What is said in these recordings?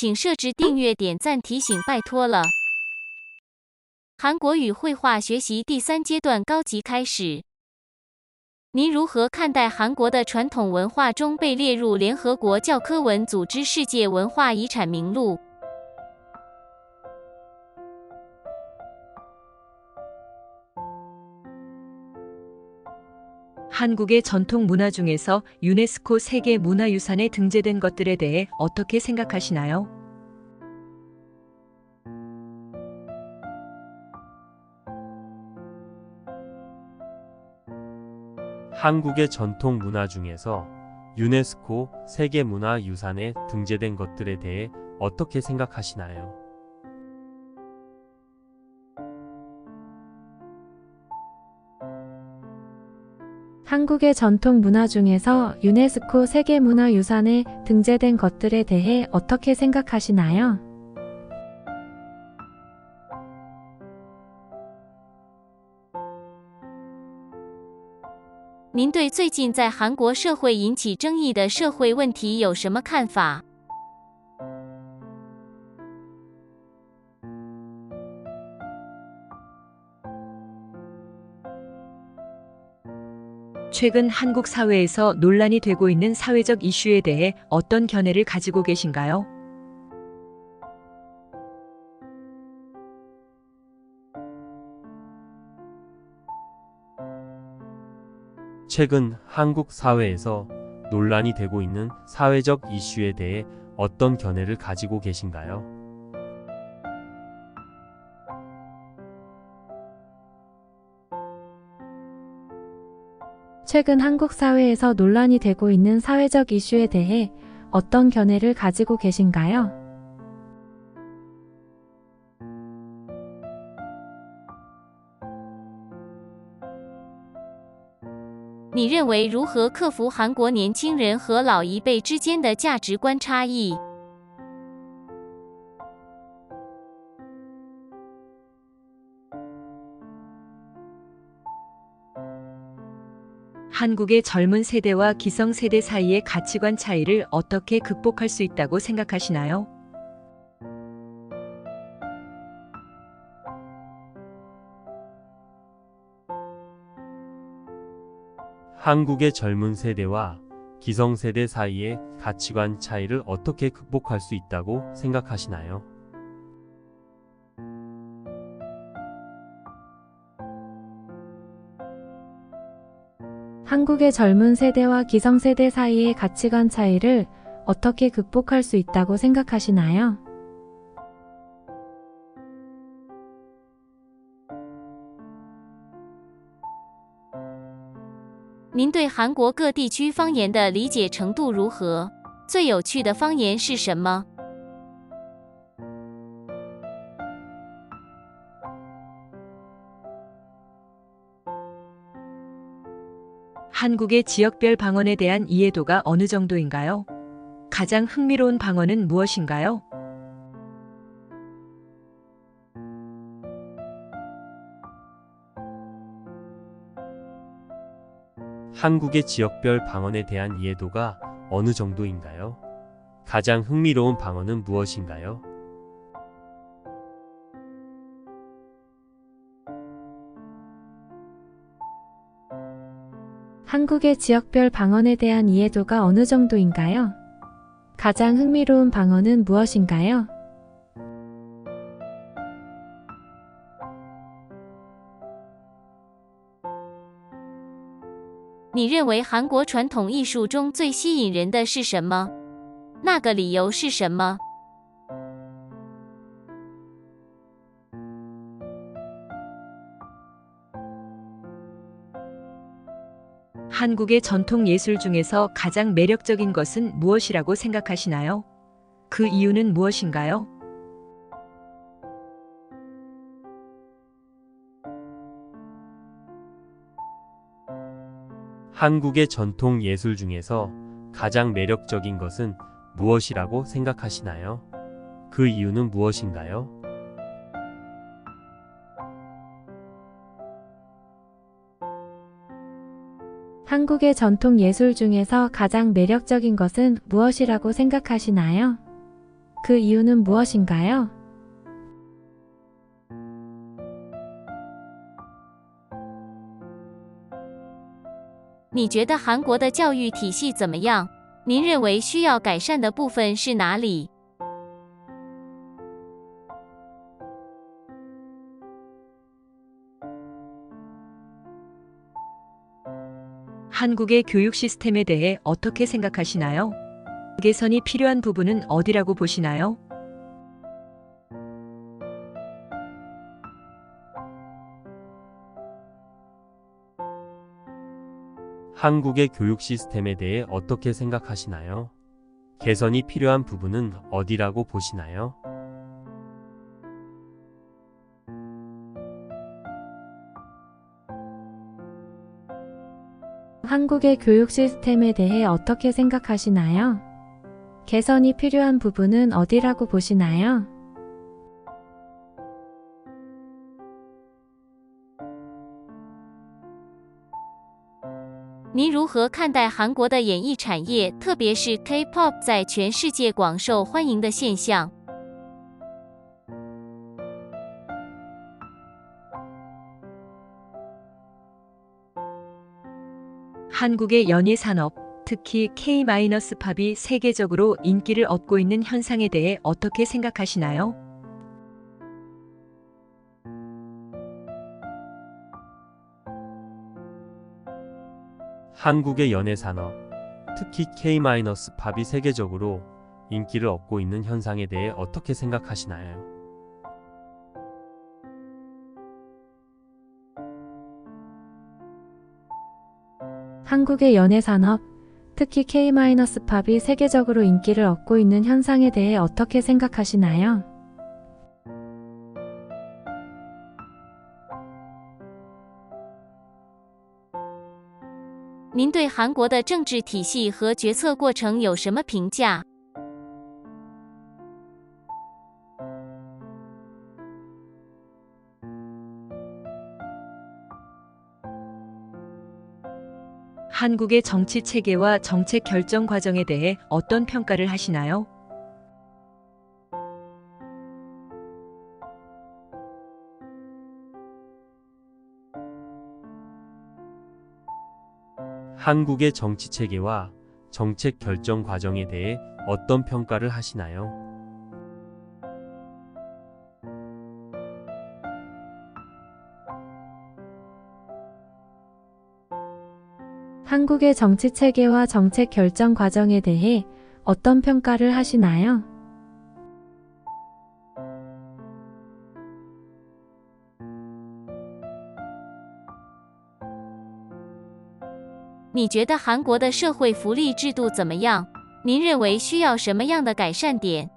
请设置订阅、点赞、提醒，拜托了。韩国语绘画学习第3阶段高级开始。您如何看待韩国的传统文化中被列入联合国教科文组织世界文化遗产名录？ 한국의 전통 문화 중에서 유네스코 세계 문화유산에 등재된 것들에 대해 어떻게 생각하시나요? 한국의 전통 문화 중에서 유네스코 세계문화유산에 등재된 것들에 대해 어떻게 생각하시나요? 한국의 전통 문화 중에서 유네스코 세계문화유산에 등재된 것들에 대해 어떻게 생각하시나요?您对最近在韩国社会引起争议的社会问题有什么看法？ 최근 한국 사회에서 논란이 되고 있는 사회적 이슈에 대해 어떤 견해를 가지고 계신가요? 최근 한국 사회에서 논란이 되고 있는 사회적 이슈에 대해 어떤 견해를 가지고 계신가요? 최근 한국 사회에서 논란이 되고 있는 사회적 이슈에 대해 어떤 견해를 가지고 계신가요?你认为如何克服韩国年轻人和老一辈之间的价值观差异？ 한국의 젊은 세대와 기성 세대 사이의 가치관 차이를 어떻게 극복할 수 있다고 생각하시나요? 한국의 젊은 세대와 기성 세대 사이의 가치관 차이를 어떻게 극복할 수 있다고 생각하시나요? 한국의 젊은 세대와 기성세대 사이의 가치관 차이를 어떻게 극복할 수 있다고 생각하시나요?您对韩国各地区方言的理解程度如何？最有趣的方言是什么？ 한국의 지역별 방언에 대한 이해도가 어느 정도인가요? 가장 흥미로운 방언은 무엇인가요? 한국의 지역별 방언에 대한 이해도가 어느 정도인가요? 가장 흥미로운 방언은 무엇인가요? 한국의 지역별 방언에 대한 이해도가 어느 정도인가요? 가장 흥미로운 방언은 무엇인가요?你认为韩国传统艺术中最吸引人的是什么？那个理由是什么？ 한국의 전통 예술 중에서 가장 매력적인 것은 무엇이라고 생각하시나요? 그 이유는 무엇인가요? 한국의 전통 예술 중에서 가장 매력적인 것은 무엇이라고 생각하시나요? 그 이유는 무엇인가요? 한국의 전통 예술 중에서 가장 매력적인 것은 무엇이라고 생각하시나요? 그 이유는 무엇인가요? 你觉得韩国的教育体系怎么样？您认为需要改善的部分是哪里？ 한국의 교육 시스템에 대해 어떻게 생각하시나요? 개선이 필요한 부분은 어디라고 보시나요? 한국의 교육 시스템에 대해 어떻게 생각하시나요? 개선이 필요한 부분은 어디라고 보시나요? 한국의 교육 시스템에 대해 어떻게 생각하시나요? 개선이 필요한 부분은 어디라고 보시나요? 您如何看待韩国的演艺产业，特别是 K-pop 在全世界广受欢迎的现象？ 한국의 연예 산업, 특히 K-팝이 세계적으로 인기를 얻고 있는 현상에 대해 어떻게 생각하시나요? 한국의 연예 산업, 특히 K-팝이 세계적으로 인기를 얻고 있는 현상에 대해 어떻게 생각하시나요? 한국의 연예 산업, 특히 K-팝이 세계적으로 인기를 얻고 있는 현상에 대해 어떻게 생각하시나요? 您对韩国的政治体系和决策过程有什么评价？ 한국의 정치 체계와 정책 결정 과정에 대해 어떤 평가를 하시나요? 한국의 정치 체계와 정책 결정 과정에 대해 어떤 평가를 하시나요? 한국의 정치 체계와 정책 결정 과정에 대해 어떤 평가를 하시나요? 你觉得韩国的社会福利制度怎么样？您认为需要什么样的改善点？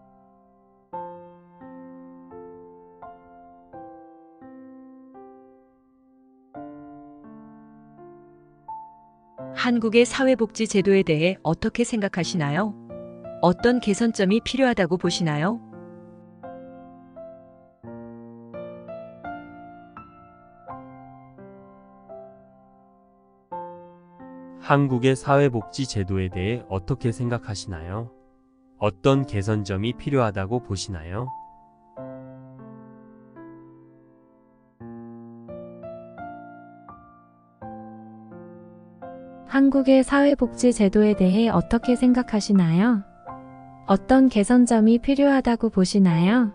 한국의 사회복지 제도에 대해 어떻게 생각하시나요? 어떤 개선점이 필요하다고 보시나요? 한국의 사회복지 제도에 대해 어떻게 생각하시나요? 어떤 개선점이 필요하다고 보시나요? 한국의 사회복지 제도에 대해 어떻게 생각하시나요? 어떤 개선점이 필요하다고 보시나요?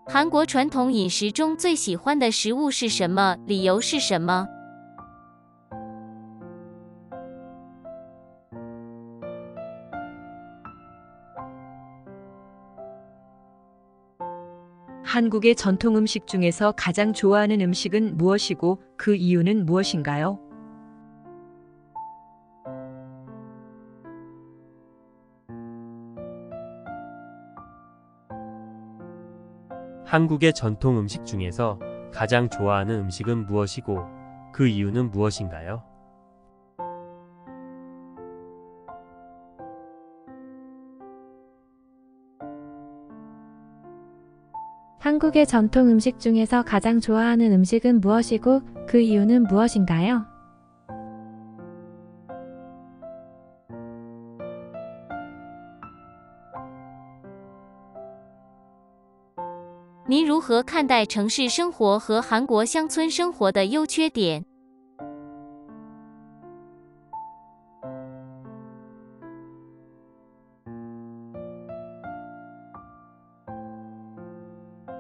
韩国传统饮食中最喜欢的食物是什么？理由是什么？ 한국의 전통 음식 중에서 가장 좋아하는 음식은 무엇이고 그 이유는 무엇인가요? 한국의 전통 음식 중에서 가장 좋아하는 음식은 무엇이고 그 이유는 무엇인가요? 한국의 전통 음식 중에서 가장 좋아하는 음식은 무엇이고 그 이유는 무엇인가요? 您如何看待城市生活和韩国乡村生活的优缺点？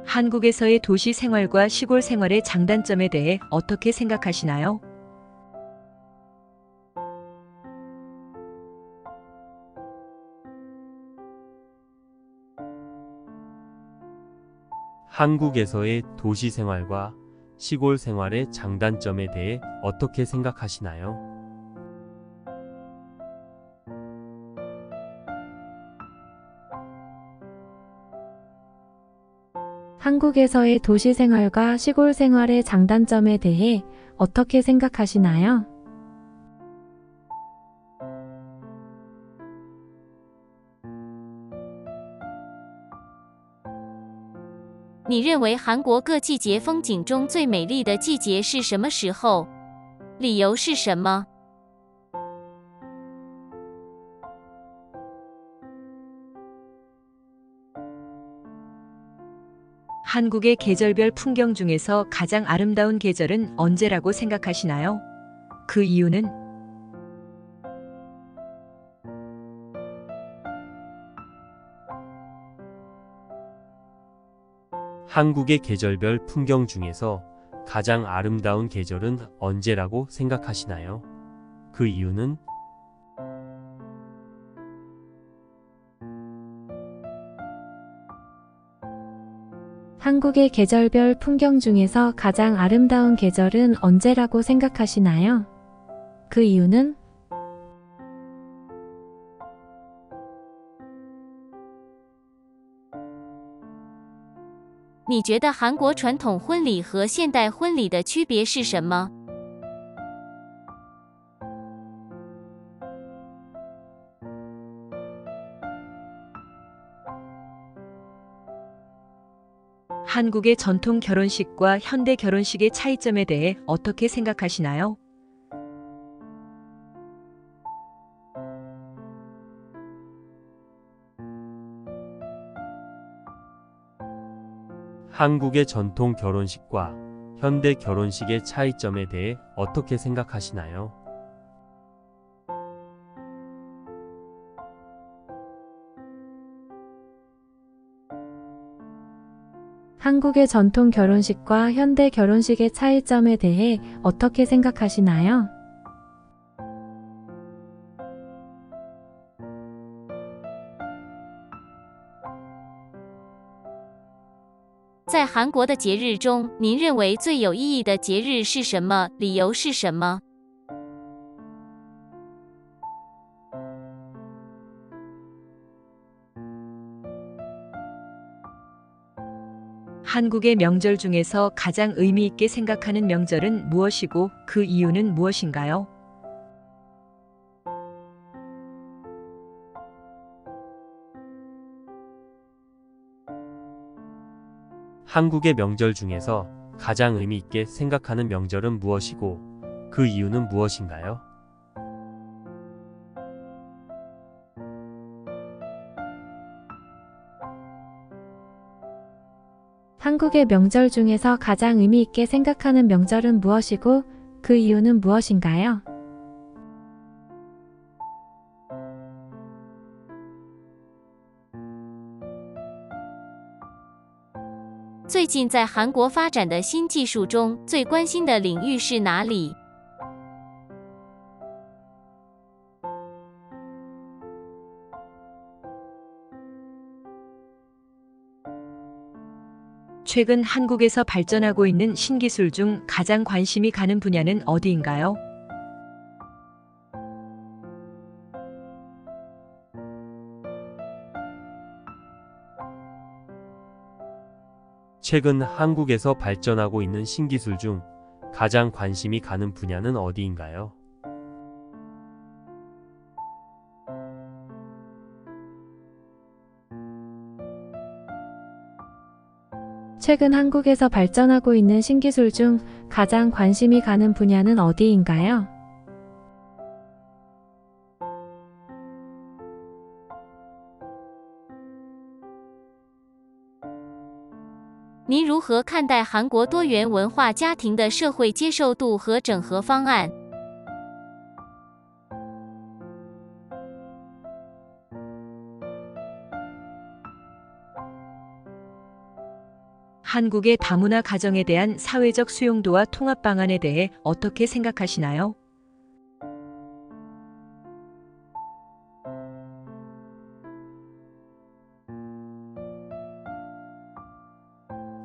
한국에서의 도시 생활과 시골 생활의 장단점에 대해 어떻게 생각하시나요? 한국에서의 도시 생활과 시골 생활의 장단점에 대해 어떻게 생각하시나요? 한국에서의 도시 생활과 시골 생활의 장단점에 대해 어떻게 생각하시나요?你认为韩国各季节风景中最美丽的季节是什么时候？理由是什么？ 한국의 계절별 풍경 중에서 가장 아름다운 계절은 언제라고 생각하시나요? 그 이유는? 한국의 계절별 풍경 중에서 가장 아름다운 계절은 언제라고 생각하시나요? 그 이유는? 한국의 계절별 풍경 중에서 가장 아름다운 계절은 언제라고 생각하시나요? 그 이유는? 你觉得韩国传统婚礼和现代婚礼的区别是什么？ 한국의 전통 결혼식과 현대 결혼식의 차이점에 대해 어떻게 생각하시나요? 한국의 전통 결혼식과 현대 결혼식의 차이점에 대해 어떻게 생각하시나요? 한국의 전통 결혼식과 현대 결혼식의 차이점에 대해 어떻게 생각하시나요? 在韩国的节日中，您认为最有意义的节日是什么？理由是什么？ 한국의 명절 중에서 가장 의미 있게 생각하는 명절은 무엇이고 그 이유는 무엇인가요? 한국의 명절 중에서 가장 의미 있게 생각하는 명절은 무엇이고 그 이유는 무엇인가요? 한국의 명절 중에서 가장 의미 있게 생각하는 명절은 무엇이고 그 이유는 무엇인가요? 最近在韩国发展的新技术中，最关心的领域是哪里？ 최근 한국에서 발전하고 있는 신기술 중 가장 관심이 가는 분야는 어디인가요? 최근 한국에서 발전하고 있는 신기술 중 가장 관심이 가는 분야는 어디인가요? 최근 한국에서 발전하고 있는 신기술 중 가장 관심이 가는 분야는 어디인가요? 您如何看待韩国多元文化家庭的社会接受度和整合方案？ 한국의 다문화 가정에 대한 사회적 수용도와 통합 방안에 대해 어떻게 생각하시나요?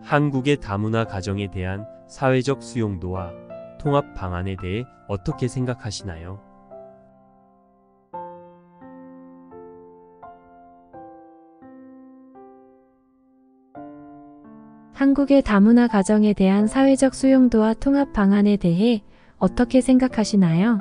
한국의 다문화 가정에 대한 사회적 수용도와 통합 방안에 대해 어떻게 생각하시나요? 한국의 다문화 가정에 대한 사회적 수용도와 통합 방안에 대해 어떻게 생각하시나요?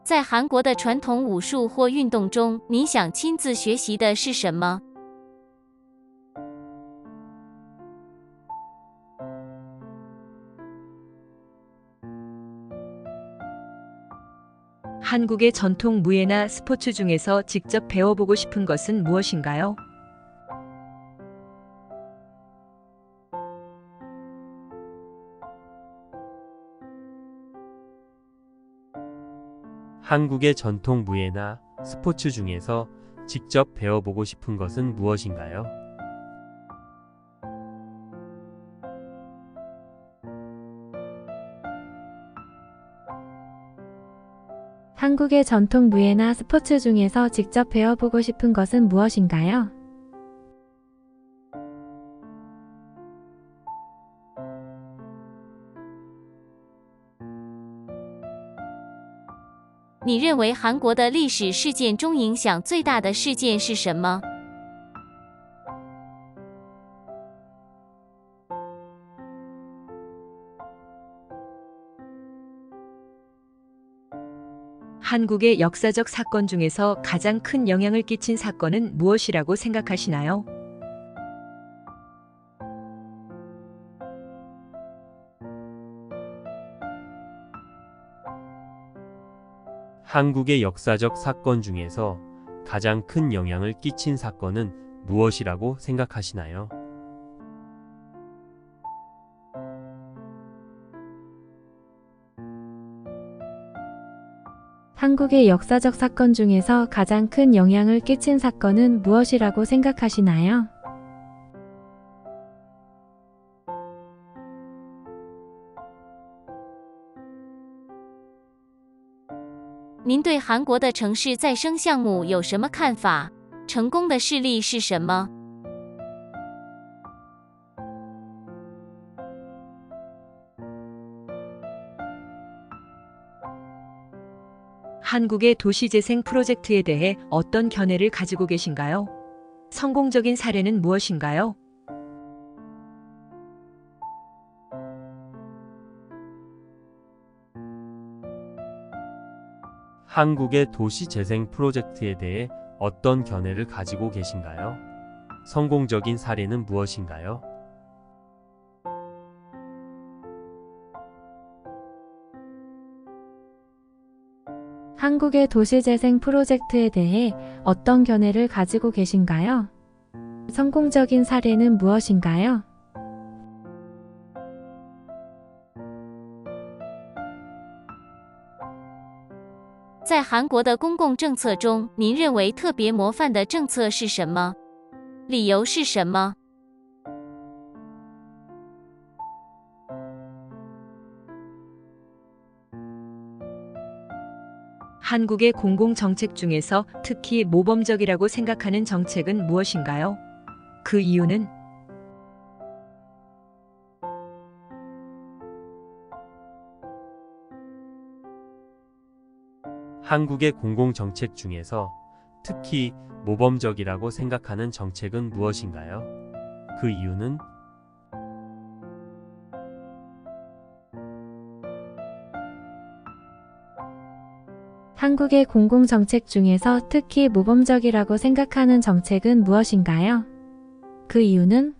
在韩国的传统武术或运动中，您想亲自学习的是什么？ 한국의 전통 무예나 스포츠 중에서 직접 배워보고 싶은 것은 무엇인가요? 한국의 전통 무예나 스포츠 중에서 직접 배워보고 싶은 것은 무엇인가요? 한국의 전통 무예나 스포츠 중에서 직접 배워보고 싶은 것은 무엇인가요? "你认为韩国的历史事件中影响最大的事件是什么？ 한국의 역사적 사건 중에서 가장 큰 영향을 끼친 사건은 무엇이라고 생각하시나요? 한국의 역사적 사건 중에서 가장 큰 영향을 끼친 사건은 무엇이라고 생각하시나요? 한국의 역사적 사건 중에서 가장 큰 영향을 끼친 사건은 무엇이라고 생각하시나요? 您对韩国的城市再生项目有什么看法？成功的事例是什么？ 한국의 도시재생 프로젝트에 대해 어떤 견해를 가지고 계신가요? 성공적인 사례는 무엇인가요? 한국의 도시 재생 프로젝트에 대해 어떤 견해를 가지고 계신가요? 성공적인 사례는 무엇인가요? 한국의 도시재생 프로젝트에 대해 어떤 견해를 가지고 계신가요? 성공적인 사례는 무엇인가요? 在韩国的公共政策中，您认为特别模范的政策是什么？理由是什么？ 한국의 공공정책 중에서 특히 모범적이라고 생각하는 정책은 무엇인가요? 그 이유는? 한국의 공공정책 중에서 특히 모범적이라고 생각하는 정책은 무엇인가요? 그 이유는? 한국의 공공정책 중에서 특히 모범적이라고 생각하는 정책은 무엇인가요? 그 이유는?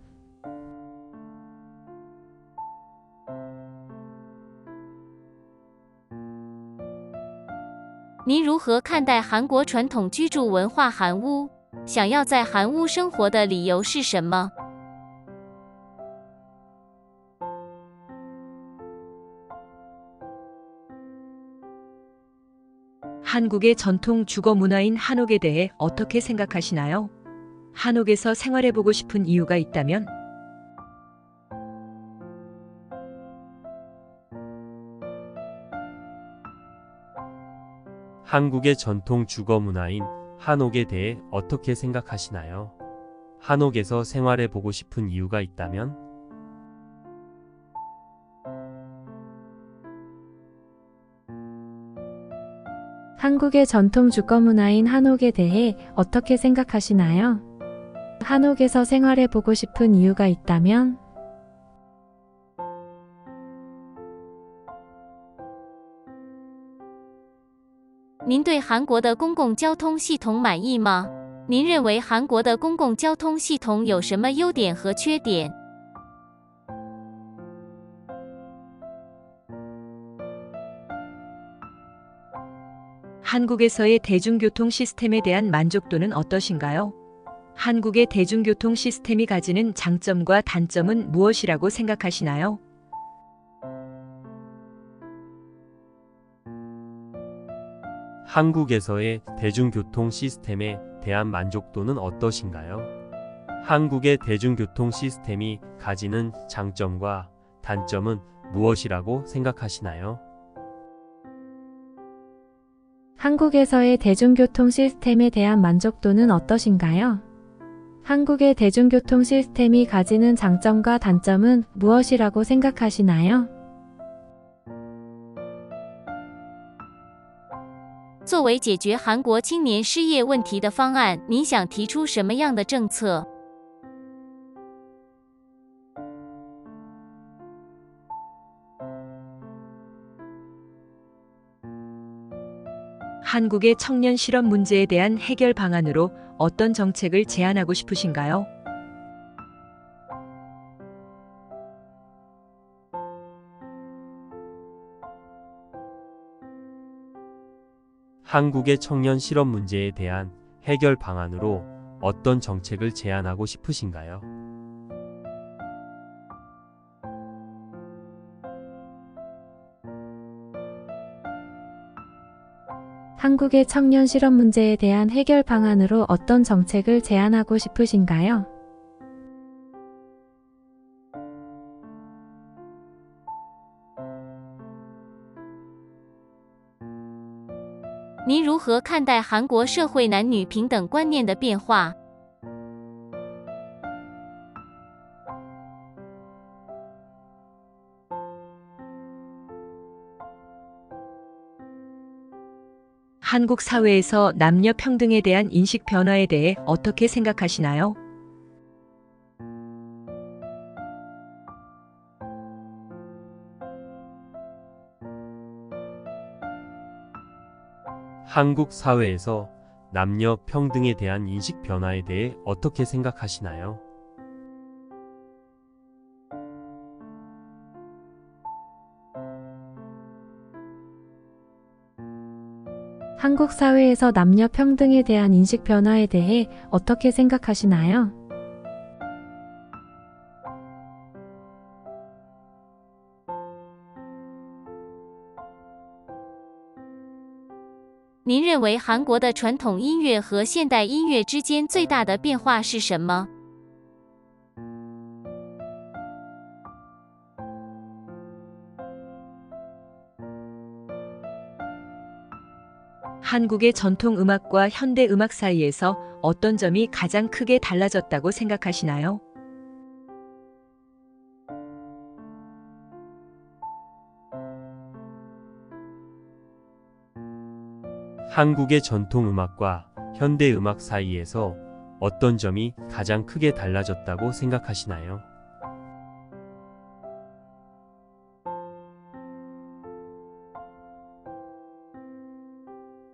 您如何看待韩国传统居住文化韩屋？想要在韩屋生活的理由是什么？ 한국의 전통 주거 문화인 한옥에 대해 어떻게 생각하시나요? 한옥에서 생활해보고 싶은 이유가 있다면? 한국의 전통 주거 문화인 한옥에 대해 어떻게 생각하시나요? 한옥에서 생활해 보고 싶은 이유가 있다면? 한국의 전통 주거 문화인 한옥에 대해 어떻게 생각하시나요? 한옥에서 생활해 보고 싶은 이유가 있다면? 您对韩国的公共交通系统满意吗？您认为韩国的公共交通系统有什么优点和缺点？ 한국에서의 대중교통 시스템에 대한 만족도는 어떠신가요? 한국의 대중교통 시스템이 가지는 장점과 단점은 무엇이라고 생각하시나요? 한국에서의 대중교통 시스템에 대한 만족도는 어떠신가요? 한국의 대중교통 시스템이 가지는 장점과 단점은 무엇이라고 생각하시나요? 한국에서의 대중교통 시스템에 대한 만족도는 어떠신가요? 한국의 대중교통 시스템이 가지는 장점과 단점은 무엇이라고 생각하시나요? 作为解决韩国青年失业问题的方案，您想提出什么样的政策？ 한국의 청년 실업 문제에 대한 해결 방안으로 어떤 정책을 제안하고 싶으신가요? 한국의 청년 실업 문제에 대한 해결 방안으로 어떤 정책을 제안하고 싶으신가요? 한국의 청년 실업 문제에 대한 해결 방안으로 어떤 정책을 제안하고 싶으신가요? 您如何看待韩国社会男女平等观念的变化？ 한국 사회에서 남녀 평등에 대한 인식 변화에 대해 어떻게 생각하시나요? 한국 사회에서 남녀 평등에 대한 인식 변화에 대해 어떻게 생각하시나요? 한국 사회에서 남녀 평등에 대한 인식 변화에 대해 어떻게 생각하시나요? 您认为韩国的传统音乐和现代音乐之间最大的变化是什么？ 한국의 전통 음악과 현대 음악 사이에서 어떤 점이 가장 크게 달라졌다고 생각하시나요? 한국의 전통 음악과 현대 음악 사이에서 어떤 점이 가장 크게 달라졌다고 생각하시나요?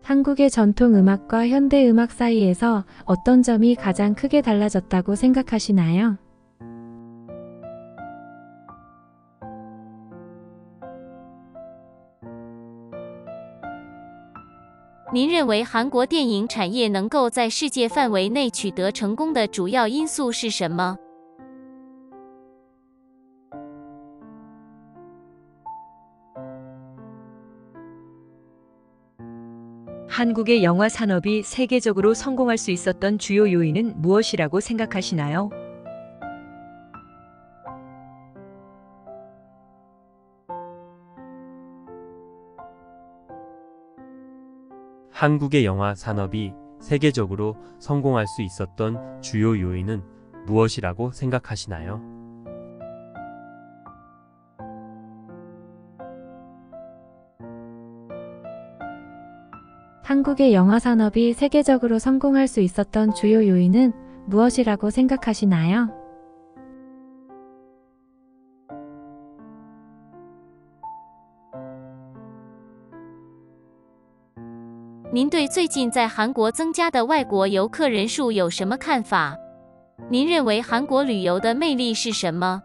한국의 전통 음악과 현대 음악 사이에서 어떤 점이 가장 크게 달라졌다고 생각하시나요? 您认为韩国电影产业能够在世界范围内取得成功的主要因素是什么？ 한국의 영화 산업이 세계적으로 성공할 수 있었던 주요 요인은 무엇이라고 생각하시나요? 한국의 영화 산업이 세계적으로 성공할 수 있었던 주요 요인은 무엇이라고 생각하시나요? 한국의 영화 산업이 세계적으로 성공할 수 있었던 주요 요인은 무엇이라고 생각하시나요?您对最近在韩国增加的外国游客人数有什么看法？您认为韩国旅游的魅力是什么？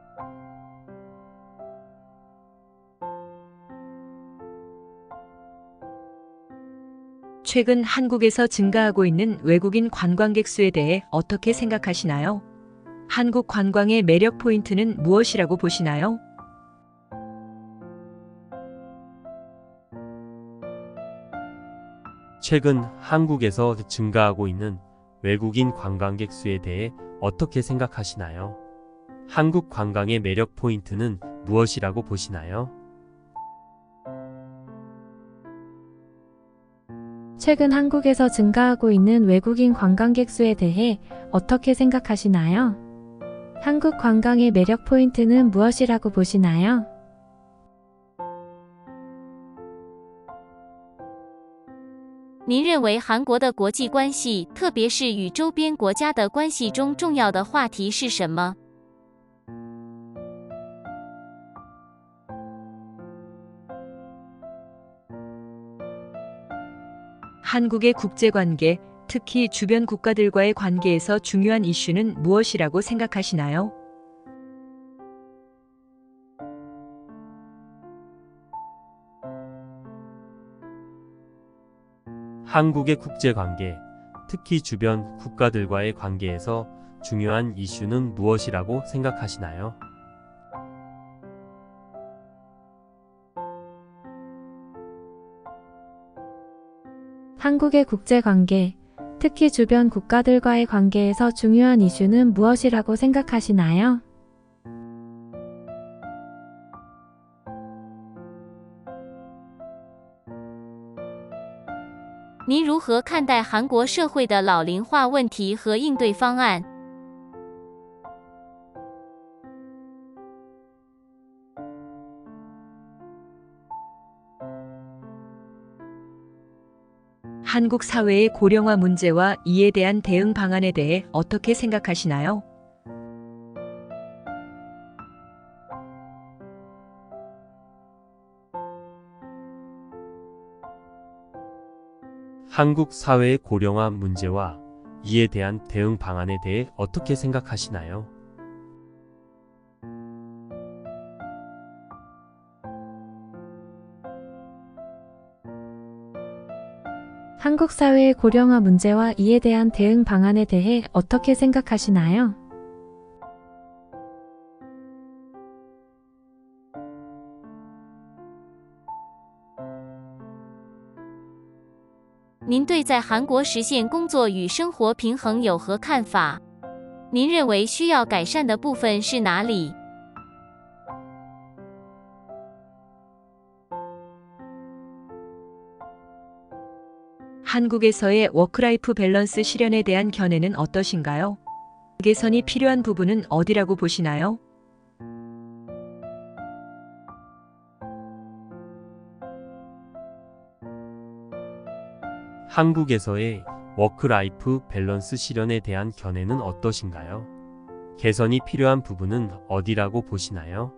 최근 한국에서 증가하고 있는 외국인 관광객 수에 대해 어떻게 생각하시나요? 한국 관광의 매력 포인트는 무엇이라고 보시나요? 최근 한국에서 증가하고 있는 외국인 관광객 수에 대해 어떻게 생각하시나요? 한국 관광의 매력 포인트는 무엇이라고 보시나요? 최근 한국에서 증가하고 있는 외국인 관광객 수에 대해 어떻게 생각하시나요? 한국 관광의 매력 포인트는 무엇이라고 보시나요? 您认为韩国的国际关系，特别是与周边国家的关系中重要的话题是什么？ 한국의 국제관계, 특히 주변 국가들과의 관계에서 중요한 이슈는 무엇이라고 생각하시나요? 한국의 국제관계, 특히 주변 국가들과의 관계에서 중요한 이슈는 무엇이라고 생각하시나요? 한국의 국제관계, 특히 주변 국가들과의 관계에서 중요한 이슈는 무엇이라고 생각하시나요?您如何看待韩国社会的老龄化问题和应对方案？ 한국 사회의 고령화 문제와 이에 대한 대응 방안에 대해 어떻게 생각하시나요? 한국 사회의 고령화 문제와 이에 대한 대응 방안에 대해 어떻게 생각하시나요? 한국 사회의 고령화 문제와 이에 대한 대응 방안에 대해 어떻게 생각하시나요?您对在韩国实现工作与生活平衡有何看法？您认为需要改善的部分是哪里？ 한국에서의 워크라이프 밸런스 실현에 대한 견해는 어떠신가요? 개선이 필요한 부분은 어디라고 보시나요? 한국에서의 워크라이프 밸런스 실현에 대한 견해는 어떠신가요? 개선이 필요한 부분은 어디라고 보시나요?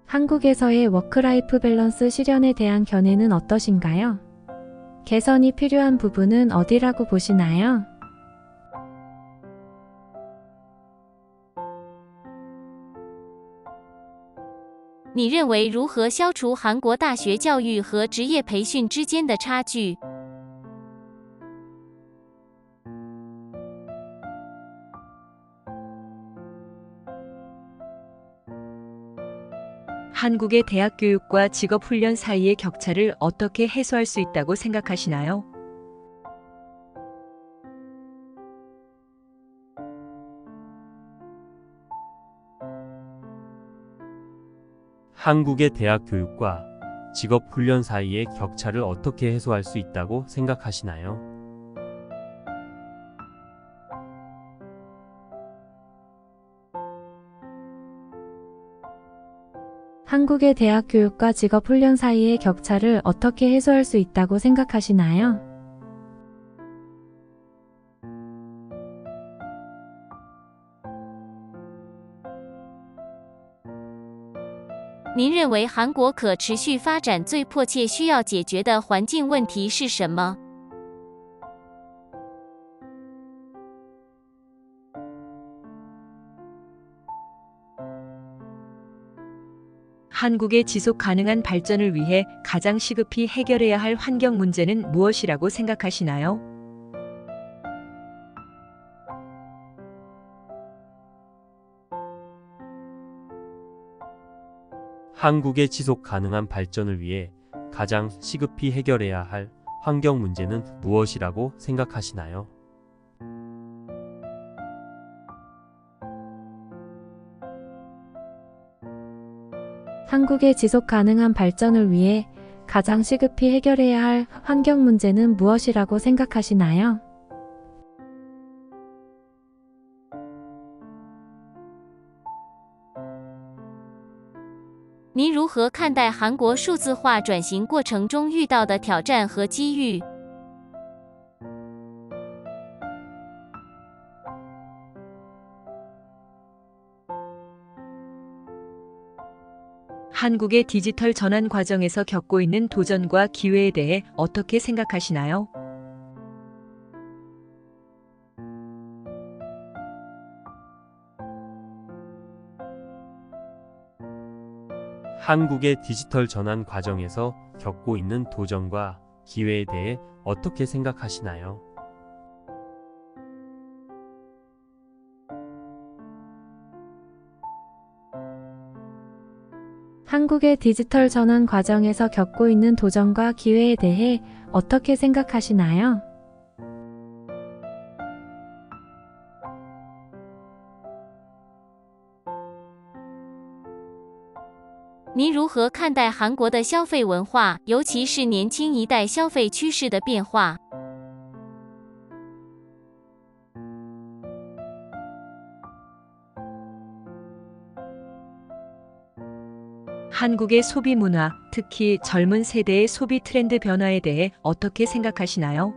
한국에서의 워크라이프 밸런스 실현에 대한 견해는 어떠신가요? 개선이 필요한 부분은 어디라고 보시나요? 你认为如何消除韩国大学教育和职业培训之间的差距？ 한국의 대학 교육과 직업 훈련 사이의 격차를 어떻게 해소할 수 있다고 생각하시나요? 한국의 대학 교육과 직업 훈련 사이의 격차를 어떻게 해소할 수 있다고 생각하시나요? 한국의 대학 교육과 직업 훈련 사이의 격차를 어떻게 해소할 수 있다고 생각하시나요?您认为韩国可持续发展最迫切需要解决的环境问题是什么？ 한국의 지속 가능한 발전을 위해 가장 시급히 해결해야 할 환경 문제는 무엇이라고 생각하시나요? 한국의 지속 가능한 발전을 위해 가장 시급히 해결해야 할 환경 문제는 무엇이라고 생각하시나요? 한국의 지속 가능한 발전을 위해 가장 시급히 해결해야 할 환경 문제는 무엇이라고 생각하시나요?您如何看待韩国数字化转型过程中遇到的挑战和机遇？ 한국의 디지털 전환 과정에서 겪고 있는 도전과 기회에 대해 어떻게 생각하시나요? 한국의 디지털 전환 과정에서 겪고 있는 도전과 기회에 대해 어떻게 생각하시나요? 한국의 디지털 전환 과정에서 겪고 있는 도전과 기회에 대해 어떻게 생각하시나요?您如何看待韩国的消费文化，尤其是年轻一代消费趋势的变化？ 한국의 소비 문화, 특히 젊은 세대의 소비 트렌드 변화에 대해 어떻게 생각하시나요?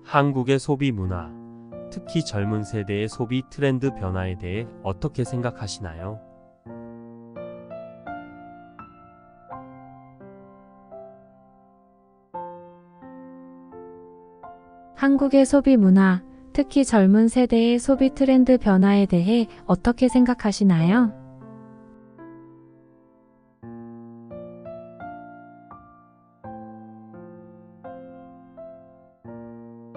한국의 소비 문화, 특히 젊은 세대의 소비 트렌드 변화에 대해 어떻게 생각하시나요? 한국의 소비 문화, 특히 젊은 세대의 소비 트렌드 변화에 대해 어떻게 생각하시나요?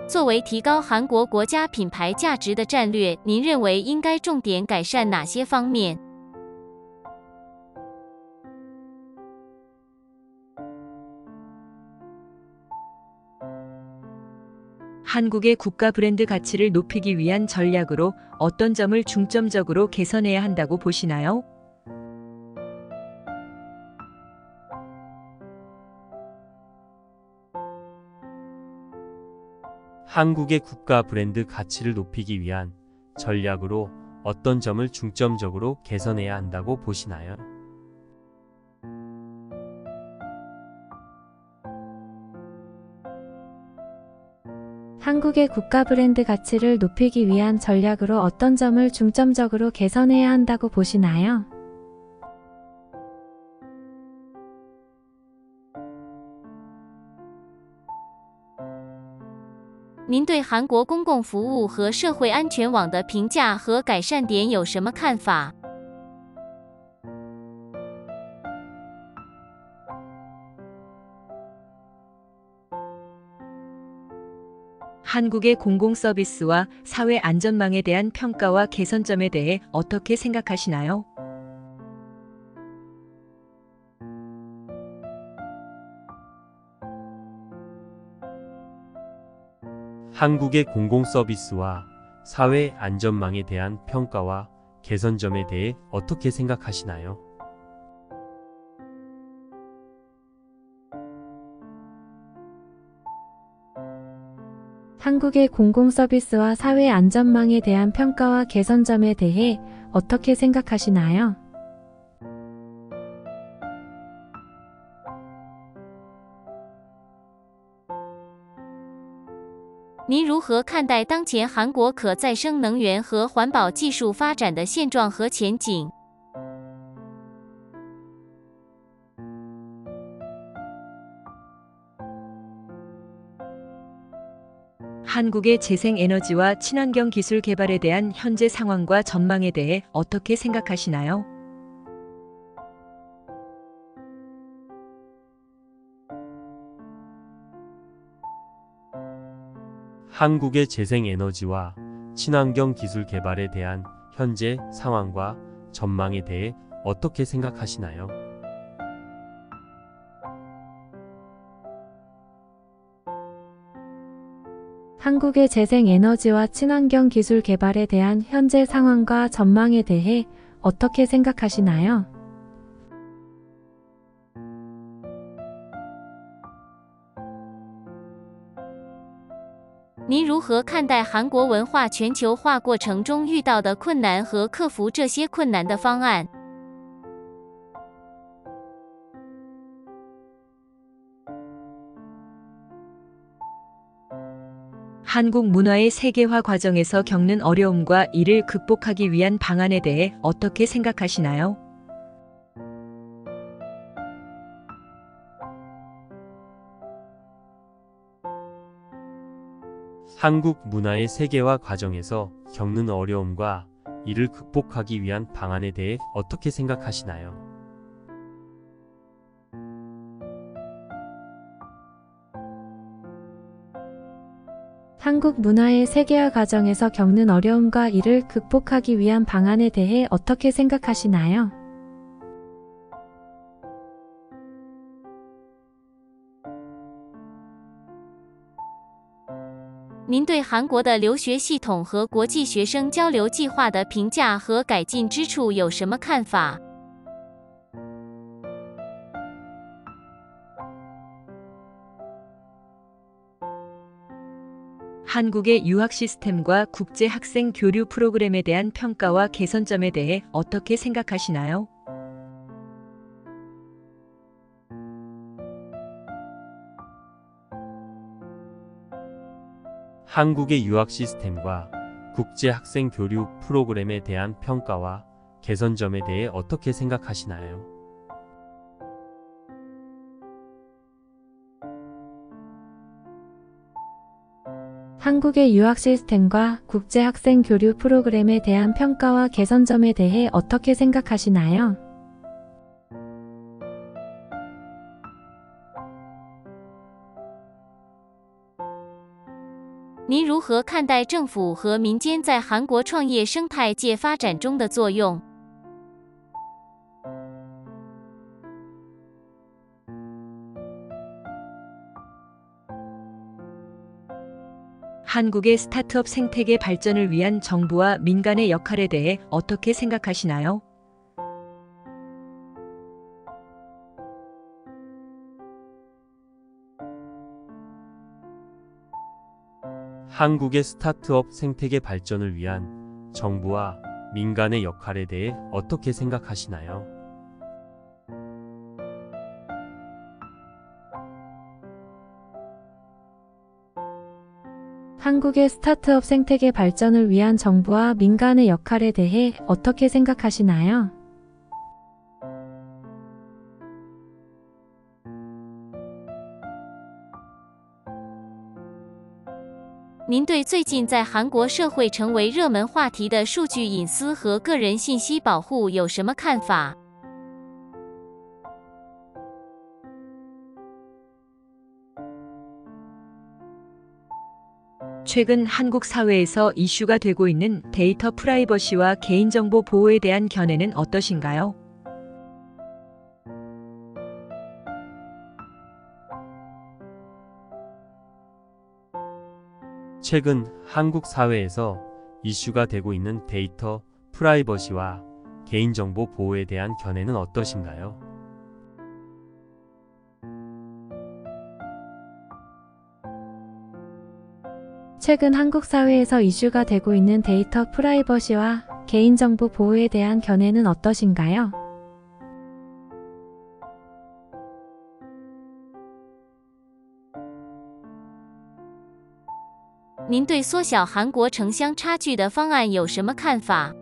作为提高韩国国家品牌价值的战略，您认为应该重点改善哪些方面？ 한국의 국가 브랜드 가치를 높이기 위한 전략으로 어떤 점을 중점적으로 개선해야 한다고 보시나요? 한국의 국가 브랜드 가치를 높이기 위한 전략으로 어떤 점을 중점적으로 개선해야 한다고 보시나요? 한국의 국가 브랜드 가치를 높이기 위한 전략으로 어떤 점을 중점적으로 개선해야 한다고 보시나요? 您对韩国公共服务和社会安全网的评价和改善点有什么看法？ 한국의 공공 서비스와 사회 안전망에 대한 평가와 개선점에 대해 어떻게 생각하시나요? 한국의 공공 서비스와 사회 안전망에 대한 평가와 개선점에 대해 어떻게 생각하시나요? 한국의 공공 서비스와 사회 안전망에 대한 평가와 개선점에 대해 어떻게 생각하시나요?您如何看待当前韩国可再生能源和环保技术发展的现状和前景？ 한국의 재생에너지와 친환경 기술 개발에 대한 현재 상황과 전망에 대해 어떻게 생각하시나요? 한국의 재생에너지와 친환경 기술 개발에 대한 현재 상황과 전망에 대해 어떻게 생각하시나요? 한국의 재생에너지와 친환경 기술 개발에 대한 현재 상황과 전망에 대해 어떻게 생각하시나요? 您如何看待韩国文化全球化过程中遇到的困难和克服这些困难的方案？ 한국 문화의 세계화 과정에서 겪는 어려움과 이를 극복하기 위한 방안에 대해 어떻게 생각하시나요? 한국 문화의 세계화 과정에서 겪는 어려움과 이를 극복하기 위한 방안에 대해 어떻게 생각하시나요? 한국 문화의 세계화 과정에서 겪는 어려움과 이를 극복하기 위한 방안에 대해 어떻게 생각하시나요? 您对韩国的留学系统和国际学生交流计划的评价和改进之处有什么看法？ 한국의 유학 시스템과 국제 학생 교류 프로그램에 대한 평가와 개선점에 대해 어떻게 생각하시나요? 한국의 유학 시스템과 국제 학생 교류 프로그램에 대한 평가와 개선점에 대해 어떻게 생각하시나요? 한국의 유학 시스템과 국제 학생 교류 프로그램에 대한 평가와 개선점에 대해 어떻게 생각하시나요? 您如何看待政府和民间在韩国创业生态界发展中的作用？ 한국의 스타트업 생태계 발전을 위한 정부와 민간의 역할에 대해 어떻게 생각하시나요? 한국의 스타트업 생태계 발전을 위한 정부와 민간의 역할에 대해 어떻게 생각하시나요? 한국의 스타트업 생태계 발전을 위한 정부와 민간의 역할에 대해 어떻게 생각하시나요? 您对最近在韩国社会成为热门话题的数据隐私和个人信息保护有什么看法？ 최근 한국 사회에서 이슈가 되고 있는 데이터 프라이버시와 개인정보 보호에 대한 견해는 어떠신가요? 최근 한국 사회에서 이슈가 되고 있는 데이터 프라이버시와 개인정보 보호에 대한 견해는 어떠신가요? 최근 한국 사회에서 이슈가 되고 있는 데이터 프라이버시와 개인정보 보호에 대한 견해는 어떠신가요?您对缩小韩国城乡差距的方案有什么看法？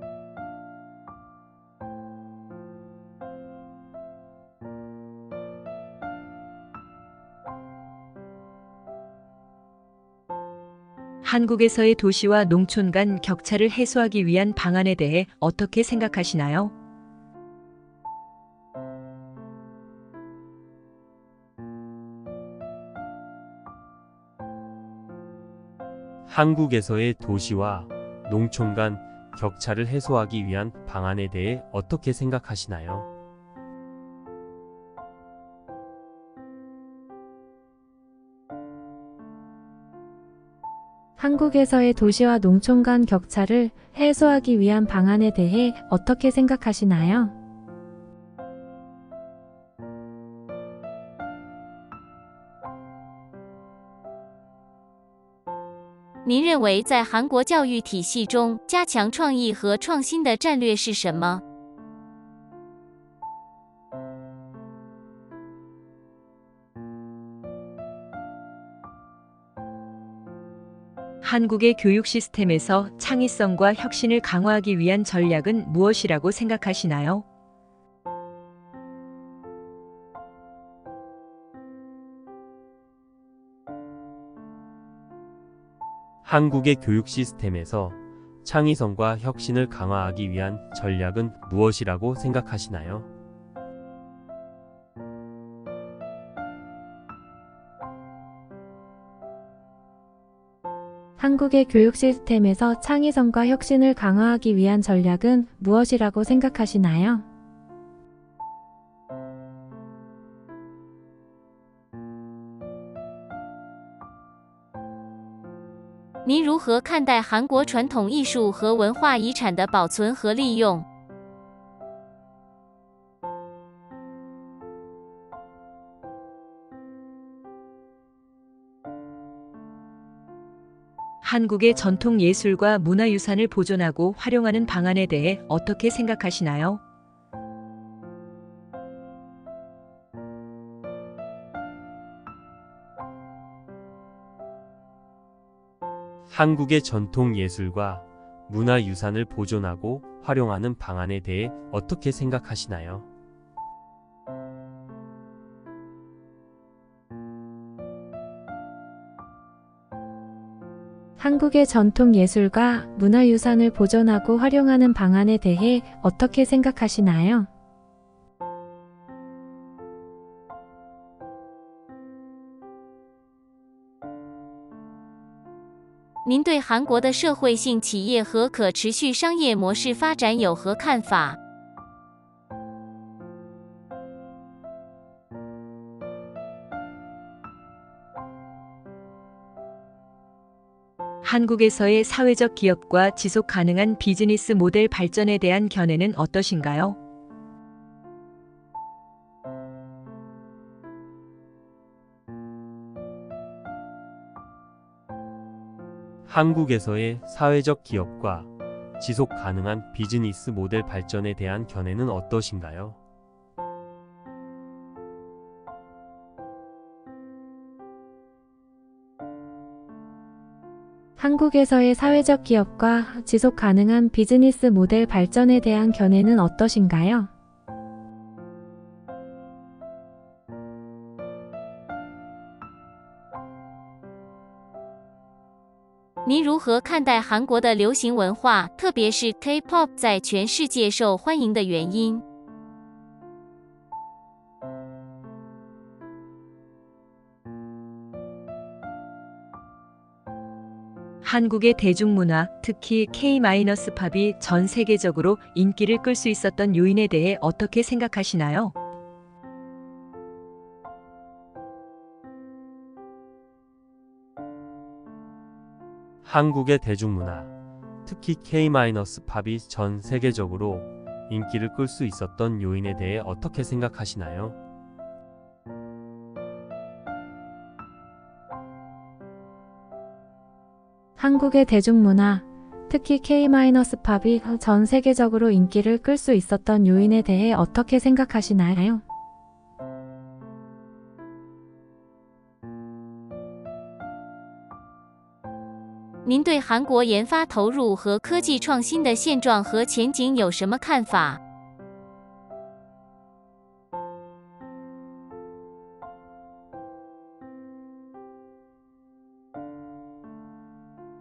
한국에서의 도시와 농촌 간 격차를 해소하기 위한 방안에 대해 어떻게 생각하시나요? 한국에서의 도시와 농촌 간 격차를 해소하기 위한 방안에 대해 어떻게 생각하시나요? 한국에서의 도시와 농촌 간 격차를 해소하기 위한 방안에 대해 어떻게 생각하시나요?您认为在韩国教育体系中加强创意和创新的战略是什么？ 한국의 교육 시스템에서 창의성과 혁신을 강화하기 위한 전략은 무엇이라고 생각하시나요? 한국의 교육 시스템에서 창의성과 혁신을 강화하기 위한 전략은 무엇이라고 생각하시나요? 한국의 교육 시스템에서 창의성과 혁신을 강화하기 위한 전략은 무엇이라고 생각하시나요?您如何看待韩国传统艺术和文化遗产的保存和利用？ 한국의 전통 예술과 문화유산을 보존하고 활용하는 방안에 대해 어떻게 생각하시나요? 한국의 전통 예술과 문화유산을 보존하고 활용하는 방안에 대해 어떻게 생각하시나요? 한국의 전통 예술과 문화유산을 보존하고 활용하는 방안에 대해 어떻게 생각하시나요?您对韩国的社会性企业和可持续商业模式发展有何看法？ 한국에서의 사회적 기업과 지속 가능한 비즈니스 모델 발전에 대한 견해는 어떠신가요? 한국에서의 사회적 기업과 지속 가능한 비즈니스 모델 발전에 대한 견해는 어떠신가요? 한국에서의 사회적 기업과 지속 가능한 비즈니스 모델 발전에 대한 견해는 어떠신가요? 您如何看待韩国的流行文化，特别是 K-pop 在全世界受欢迎的原因？ 한국의 대중문화, 특히 K-팝이 전 세계적으로 인기를 끌 수 있었던 요인에 대해 어떻게 생각하시나요? 한국의 대중문화, 특히 K-팝이 전 세계적으로 인기를 끌 수 있었던 요인에 대해 어떻게 생각하시나요? 한국의 대중문화, 특히 K-팝이 전 세계적으로 인기를 끌 수 있었던 요인에 대해 어떻게 생각하시나요?您对韩国研发投入和科技创新的现状和前景有什么看法？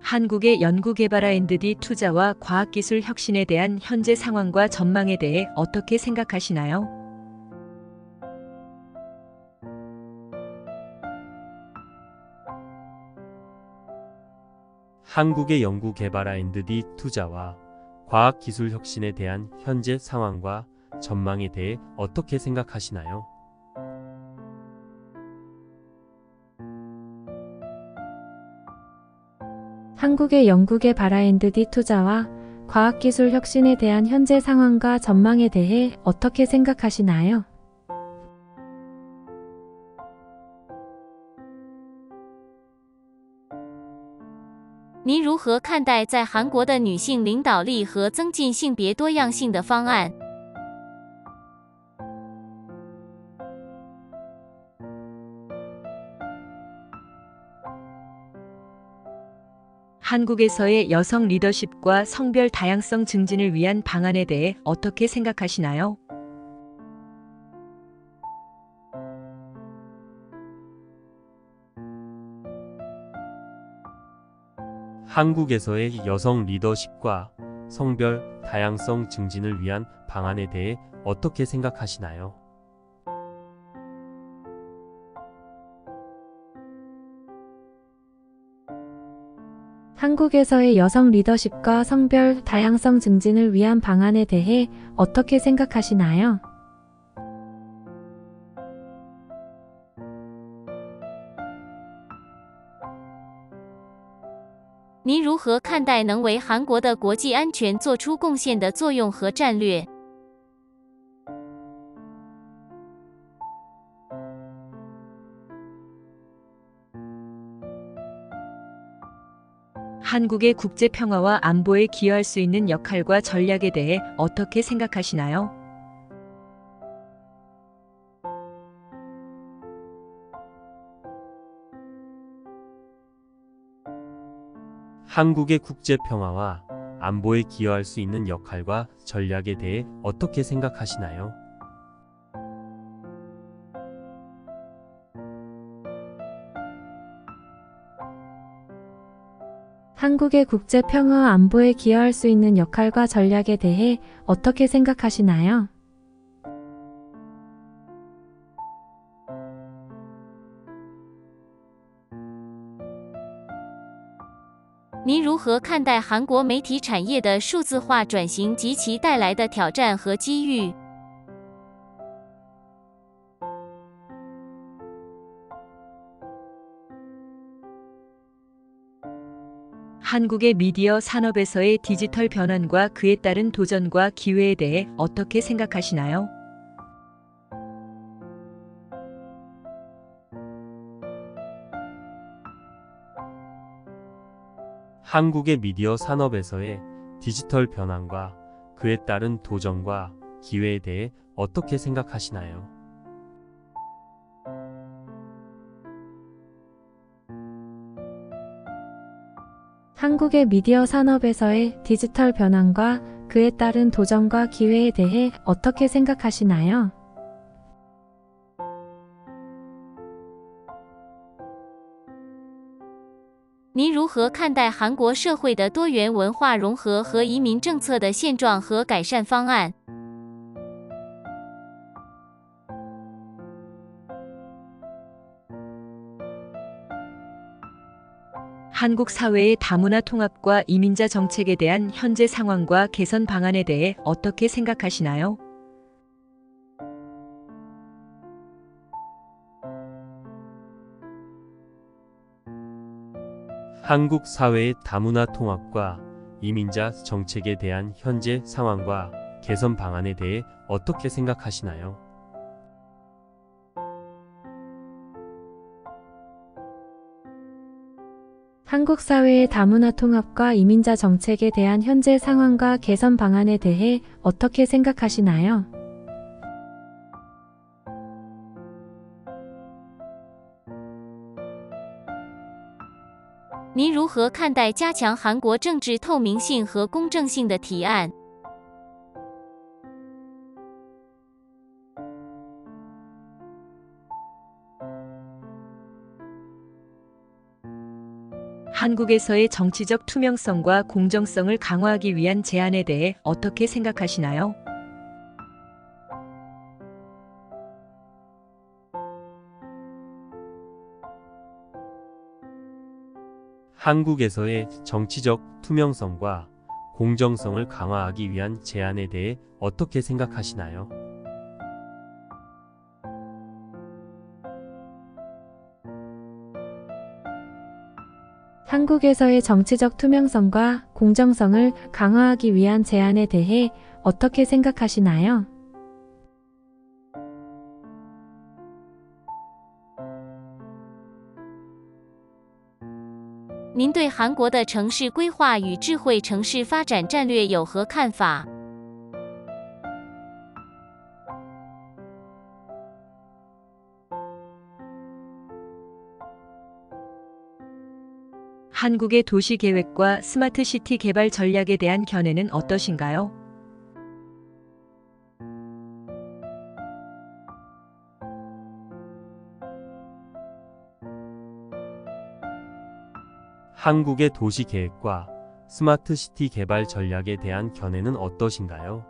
한국의 연구개발 R&D 투자와 과학기술 혁신에 대한 현재 상황과 전망에 대해 어떻게 생각하시나요? 한국의 연구개발 R&D 투자와 과학기술 혁신에 대한 현재 상황과 전망에 대해 어떻게 생각하시나요? 한국의 연구개발 R&D 투자와 과학기술 혁신에 대한 현재 상황과 전망에 대해 어떻게 생각하시나요? 您如何看待在韩国的女性领导力和增进性别多样性的方案？ 한국에서의 여성 리더십과 성별 다양성 증진을 위한 방안에 대해 어떻게 생각하시나요? 한국에서의 여성 리더십과 성별 다양성 증진을 위한 방안에 대해 어떻게 생각하시나요? 한국에서의 여성 리더십과 성별 다양성 증진을 위한 방안에 대해 어떻게 생각하시나요? 您如何看待能为韩国的国际安全做出贡献的作用和战略？ 한국의 국제 평화와 안보에 기여할 수 있는 역할과 전략에 대해 어떻게 생각하시나요? 한국의 국제 평화와 안보에 기여할 수 있는 역할과 전략에 대해 어떻게 생각하시나요? 한국의 국제 평화와 안보에 기여할 수 있는 역할과 전략에 대해 어떻게 생각하시나요? 您如何看待韩国媒体产业的数字化转型及其带来的挑战和机遇？ 한국의 미디어 산업에서의 디지털 변환과 그에 따른 도전과 기회에 대해 어떻게 생각하시나요? 한국의 미디어 산업에서의 디지털 변환과 그에 따른 도전과 기회에 대해 어떻게 생각하시나요? 한국의 미디어 산업에서의 디지털 변환과 그에 따른 도전과 기회에 대해 어떻게 생각하시나요? 您您如何看待韩国社会的多元文化融合和移民政策的现状和改善方案？ 한국 사회의 다문화 통합과 이민자 정책에 대한 현재 상황과 개선 방안에 대해 어떻게 생각하시나요? 한국 사회의 다문화 통합과 이민자 정책에 대한 현재 상황과 개선 방안에 대해 어떻게 생각하시나요? 한국 사회의 다문화 통합과 이민자 정책에 대한 현재 상황과 개선 방안에 대해 어떻게 생각하시나요?您如何看待加强韩国政治透明性和公正性的提案？ 한국에서의 정치적 투명성과 공정성을 강화하기 위한 제안에 대해 어떻게 생각하시나요? 한국에서의 정치적 투명성과 공정성을 강화하기 위한 제안에 대해 어떻게 생각하시나요? 한국에서의 정치적 투명성과 공정성을 강화하기 위한 제안에 대해 어떻게 생각하시나요?您对韩国的城市规划与智慧城市发展战略有何看法？ 한국의 도시 계획과 스마트 시티 개발 전략에 대한 견해는 어떠신가요? 한국의 도시 계획과 스마트 시티 개발 전략에 대한 견해는 어떠신가요?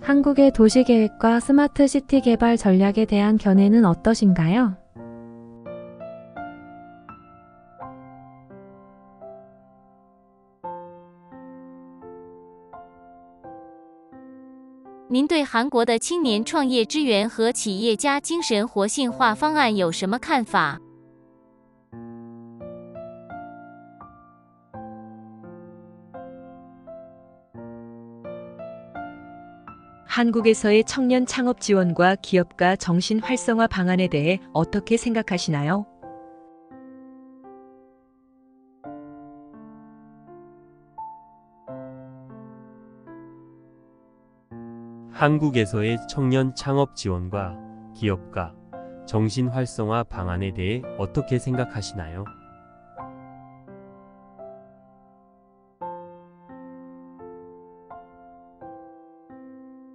한국의 도시계획과 스마트 시티 개발 전략에 대한 견해는 어떠신가요?您对韩国的青年创业支援和企业家精神活性化方案有什么看法？ 한국에서의 청년 창업 지원과 기업가 정신 활성화 방안에 대해 어떻게 생각하시나요? 한국에서의 청년 창업 지원과 기업가 정신 활성화 방안에 대해 어떻게 생각하시나요?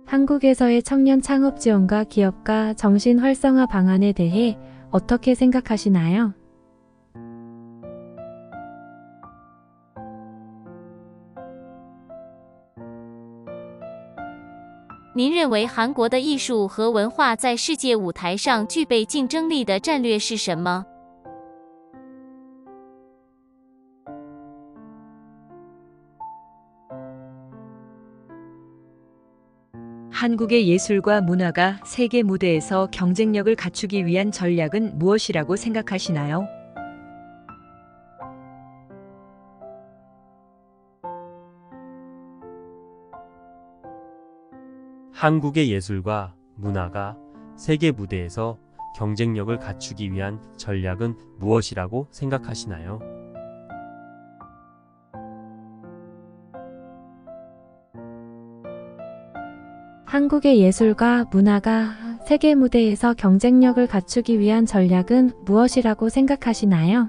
한국에서의 청년 창업 지원과 기업가 정신 활성화 방안에 대해 어떻게 생각하시나요?您认为韩国的艺术和文化在世界舞台上具备竞争力的战略是什么？ 한국의 예술과 문화가 세계 무대에서 경쟁력을 갖추기 위한 전략은 무엇이라고 생각하시나요? 한국의 예술과 문화가 세계 무대에서 경쟁력을 갖추기 위한 전략은 무엇이라고 생각하시나요? 한국의 예술과 문화가 세계 무대에서 경쟁력을 갖추기 위한 전략은 무엇이라고 생각하시나요?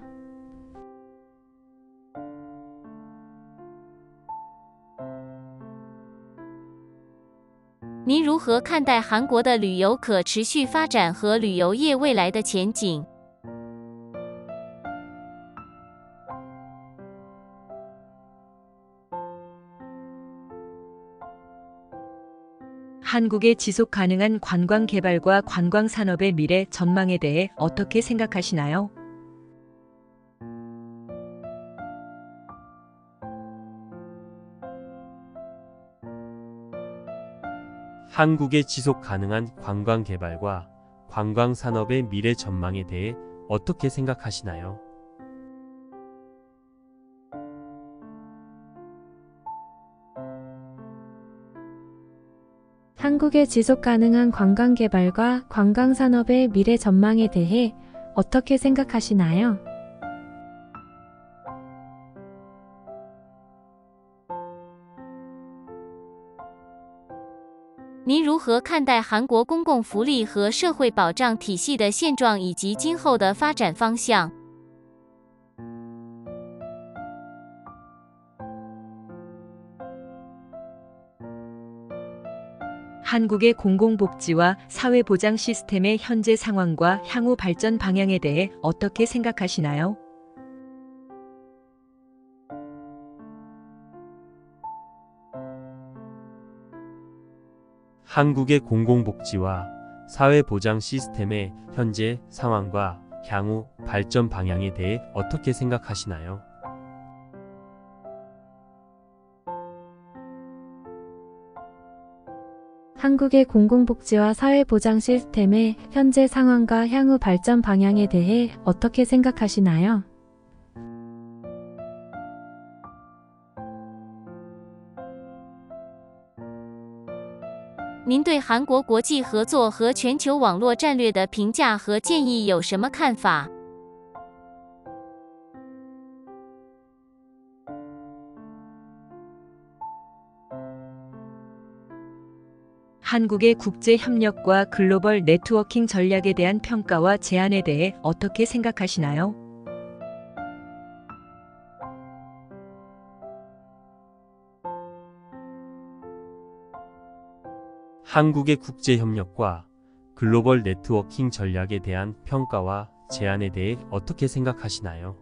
您如何看待韩国的旅游可持续发展和旅游业未来的前景？ 한국의 지속 가능한 관광 개발과 관광 산업의 미래 전망에 대해 어떻게 생각하시나요? 한국의 지속 가능한 관광 개발과 관광 산업의 미래 전망에 대해 어떻게 생각하시나요? 한국의 지속 가능한 관광 개발과 관광 산업의 미래 전망에 대해 어떻게 생각하시나요? 您如何看待韩国公共福利和社会保障体系的现状以及今后的发展方向？ 한국의 공공복지와 사회보장 시스템의 현재 상황과 향후 발전 방향에 대해 어떻게 생각하시나요? 한국의 공공복지와 사회보장 시스템의 현재 상황과 향후 발전 방향에 대해 어떻게 생각하시나요? 한국의 공공복지와 사회보장 시스템의 현재 상황과 향후 발전 방향에 대해 어떻게 생각하시나요? 您对韩国国际合作和全球网络战略的评价和建议有什么看法？ 한국의 국제 협력과 글로벌 네트워킹 전략에 대한 평가와 제안에 대해 어떻게 생각하시나요? 한국의 국제협력과 글로벌 네트워킹 전략에 대한 평가와 제안에 대해 어떻게 생각하시나요?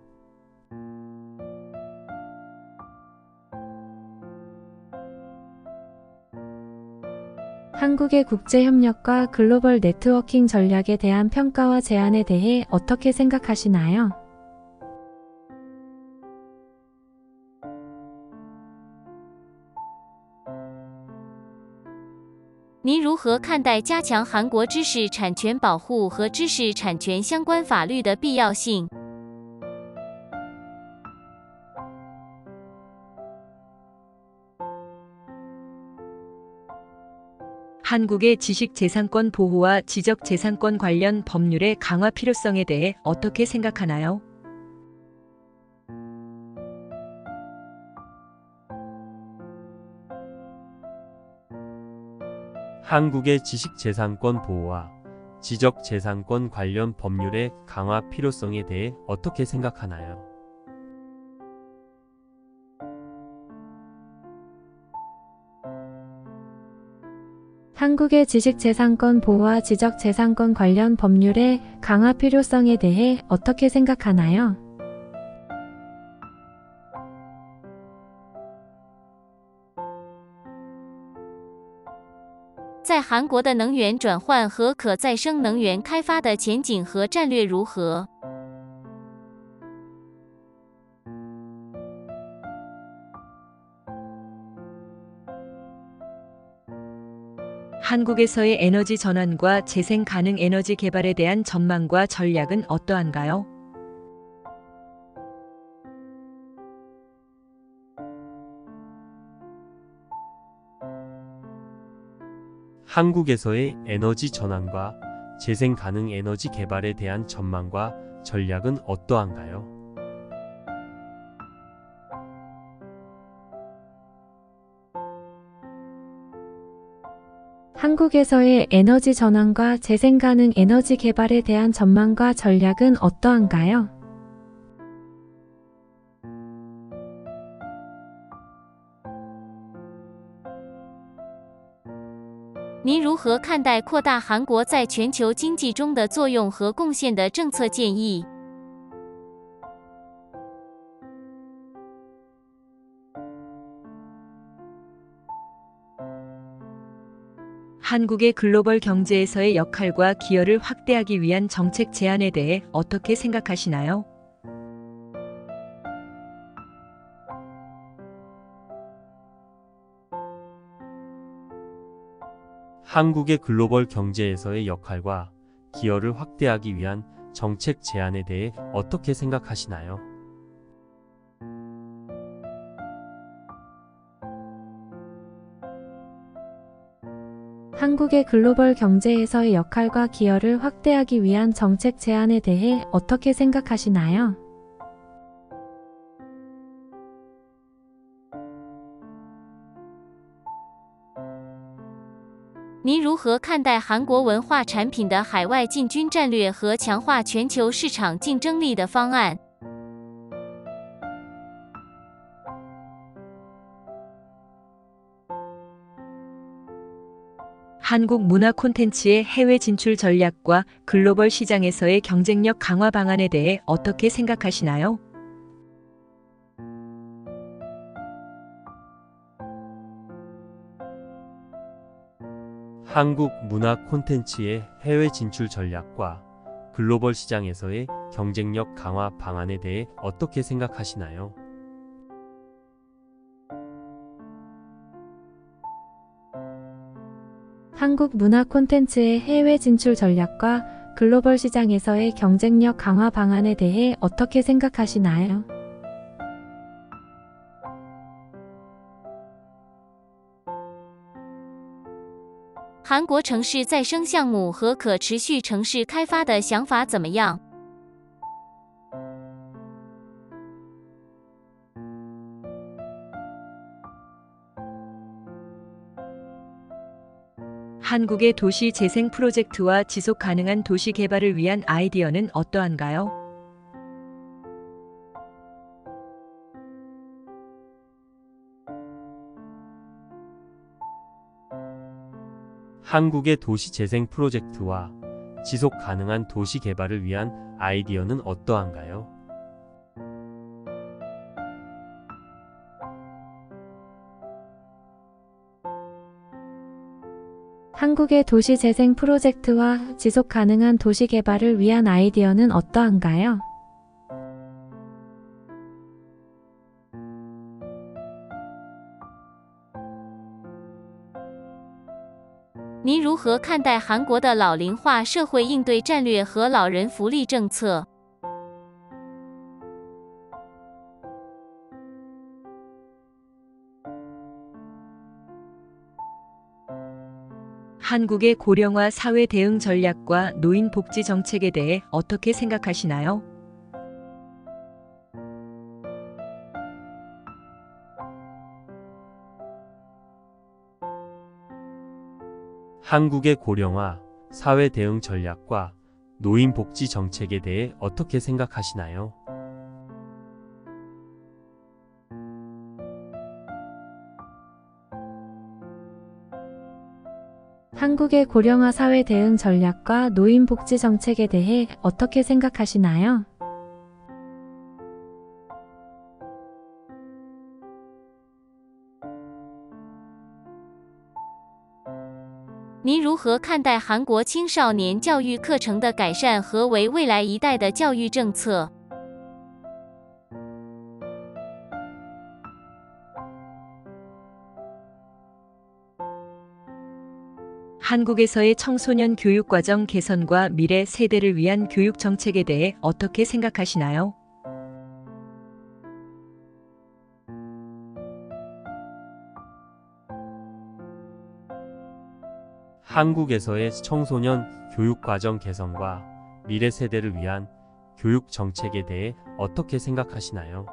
한국의 국제협력과 글로벌 네트워킹 전략에 대한 평가와 제안에 대해 어떻게 생각하시나요? 您如何看待加强韩国知识产权保护和知识产权相关法律的必要性？ 한국의 지식재산권 보호와 지적재산권 관련 법률의 강화 필요성에 대해 어떻게 생각하나요? 한국의 지식재산권 보호와 지적재산권 관련 법률의 강화 필요성에 대해 어떻게 생각하나요? 한국의 지식재산권 보호와 지적재산권 관련 법률의 강화 필요성에 대해 어떻게 생각하나요? 在韩国的能源转换和可再生能源开发的前景和战略如何？ 한국에서의 에너지 전환과 재생 가능 에너지 개발에 대한 전망과 전략은 어떠한가요? 한국에서의 에너지 전환과 재생 가능 에너지 개발에 대한 전망과 전략은 어떠한가요? 한국에서의 에너지 전환과 재생 가능 에너지 개발에 대한 전망과 전략은 어떠한가요? 您如何看待扩大韩国在全球经济中的作用和贡献的政策建议？ 한국의 글로벌 경제에서의 역할과 기여를 확대하기 위한 정책 제안에 대해 어떻게 생각하시나요? 한국의 글로벌 경제에서의 역할과 기여를 확대하기 위한 정책 제안에 대해 어떻게 생각하시나요? 한국의 글로벌 경제에서의 역할과 기여를 확대하기 위한 정책 제안에 대해 어떻게 생각하시나요?您如何看待韩国文化产品的海外进军战略和强化全球市场竞争力的方案？ 한국 문화 콘텐츠의 해외 진출 전략과 글로벌 시장에서의 경쟁력 강화 방안에 대해 어떻게 생각하시나요? 한국 문화 콘텐츠의 해외 진출 전략과 글로벌 시장에서의 경쟁력 강화 방안에 대해 어떻게 생각하시나요? 한국 문화 콘텐츠의 해외 진출 전략과 글로벌 시장에서의 경쟁력 강화 방안에 대해 어떻게 생각하시나요?韩国城市再生项目和可持续城市开发的想法怎么样？ 한국의 도시 재생 프로젝트와 지속 가능한 도시 개발을 위한 아이디어는 어떠한가요? 한국의 도시 재생 프로젝트와 지속 가능한 도시 개발을 위한 아이디어는 어떠한가요? 한국의 도시 재생 프로젝트와 지속 가능한 도시 개발을 위한 아이디어는 어떠한가요?您如何看待韩国的老龄化社会应对战略和老人福利政策？ 한국의 고령화 사회 대응 전략과 노인 복지 정책에 대해 어떻게 생각하시나요? 한국의 고령화 사회 대응 전략과 노인 복지 정책에 대해 어떻게 생각하시나요? 한국의 고령화 사회 대응 전략과 노인 복지 정책에 대해 어떻게 생각하시나요?您如何看待韩国青少年教育课程的改善和为未来一代的教育政策？ 한국에서의 청소년 교육과정 개선과 미래 세대를 위한 교육 정책에 대해 어떻게 생각하시나요? 한국에서의 청소년 교육과정 개선과 미래 세대를 위한 교육 정책에 대해 어떻게 생각하시나요?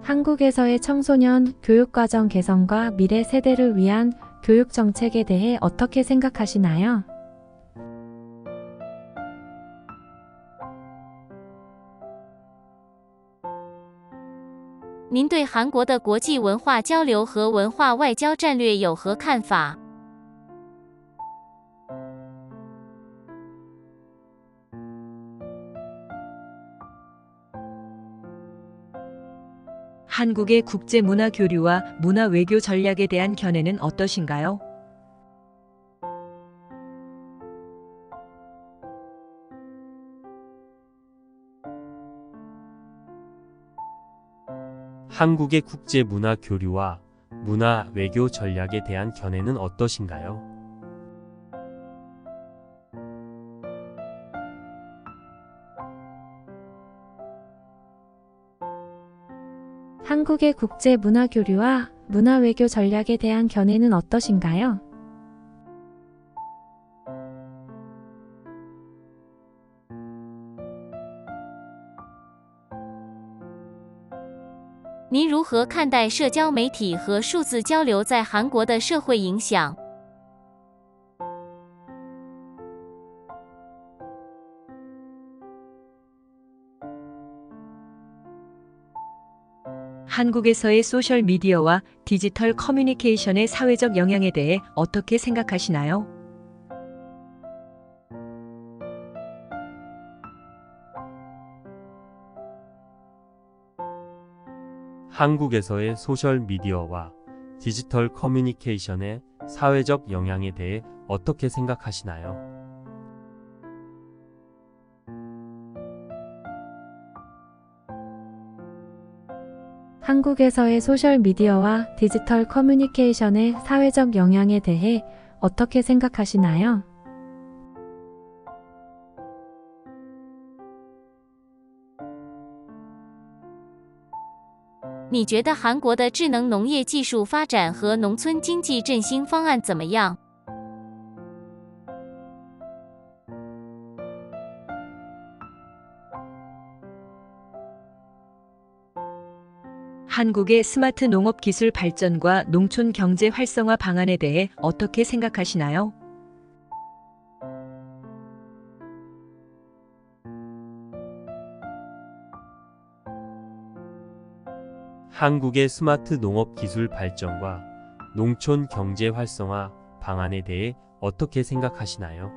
한국에서의 청소년 교육과정 개선과 미래 세대를 위한 교육 정책에 대해 어떻게 생각하시나요? 您对韩国的国际文化交流和文化外交战略有何看法？ 한국의 국제 문화 교류와 문화 외교 전략에 대한 견해는 어떠신가요? 한국의 국제 문화 교류와 문화 외교 전략에 대한 견해는 어떠신가요? 한국의 국제 문화 교류와 문화 외교 전략에 대한 견해는 어떠신가요?您如何看待社交媒体和数字交流在韩国的社会影响？ 한국에서의 소셜 미디어와 디지털 커뮤니케이션의 사회적 영향에 대해 어떻게 생각하시나요? 한국에서의 소셜 미디어와 디지털 커뮤니케이션의 사회적 영향에 대해 어떻게 생각하시나요? 한국에서의 소셜미디어와 디지털 커뮤니케이션의 사회적 영향에 대해 어떻게 생각하시나요? 你觉得韩国的智能农业技术发展和农村经济振兴方案怎么样？ 한국의 스마트 농업 기술 발전과 농촌 경제 활성화 방안에 대해 어떻게 생각하시나요? 한국의 스마트 농업 기술 발전과 농촌 경제 활성화 방안에 대해 어떻게 생각하시나요?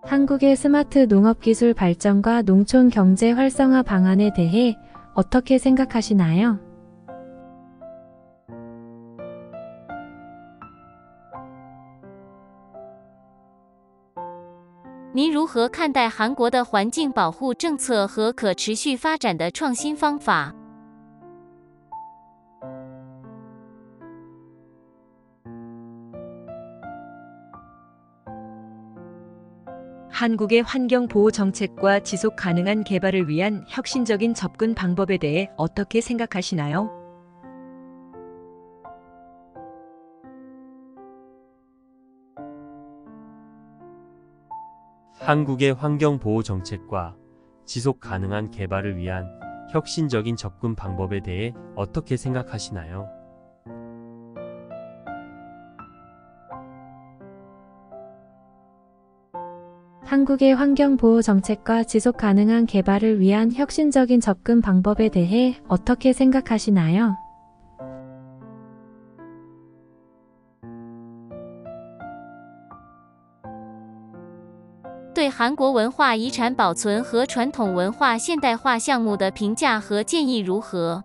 한국의 스마트 농업 기술 발전과 농촌 경제 활성화 방안에 대해 어떻게 생각하시나요? 您如何看待韩国的环境保护政策和可持续发展的创新方法？ 한국의 환경 보호 정책과 지속 가능한 개발을 위한 혁신적인 접근 방법에 대해 어떻게 생각하시나요? 한국의 환경 보호 정책과 지속 가능한 개발을 위한 혁신적인 접근 방법에 대해 어떻게 생각하시나요? 한국의 환경 보호 정책과 지속 가능한 개발을 위한 혁신적인 접근 방법에 대해 어떻게 생각하시나요? 对韩国文化遗产保存和传统文化现代化项目的评价和建议如何？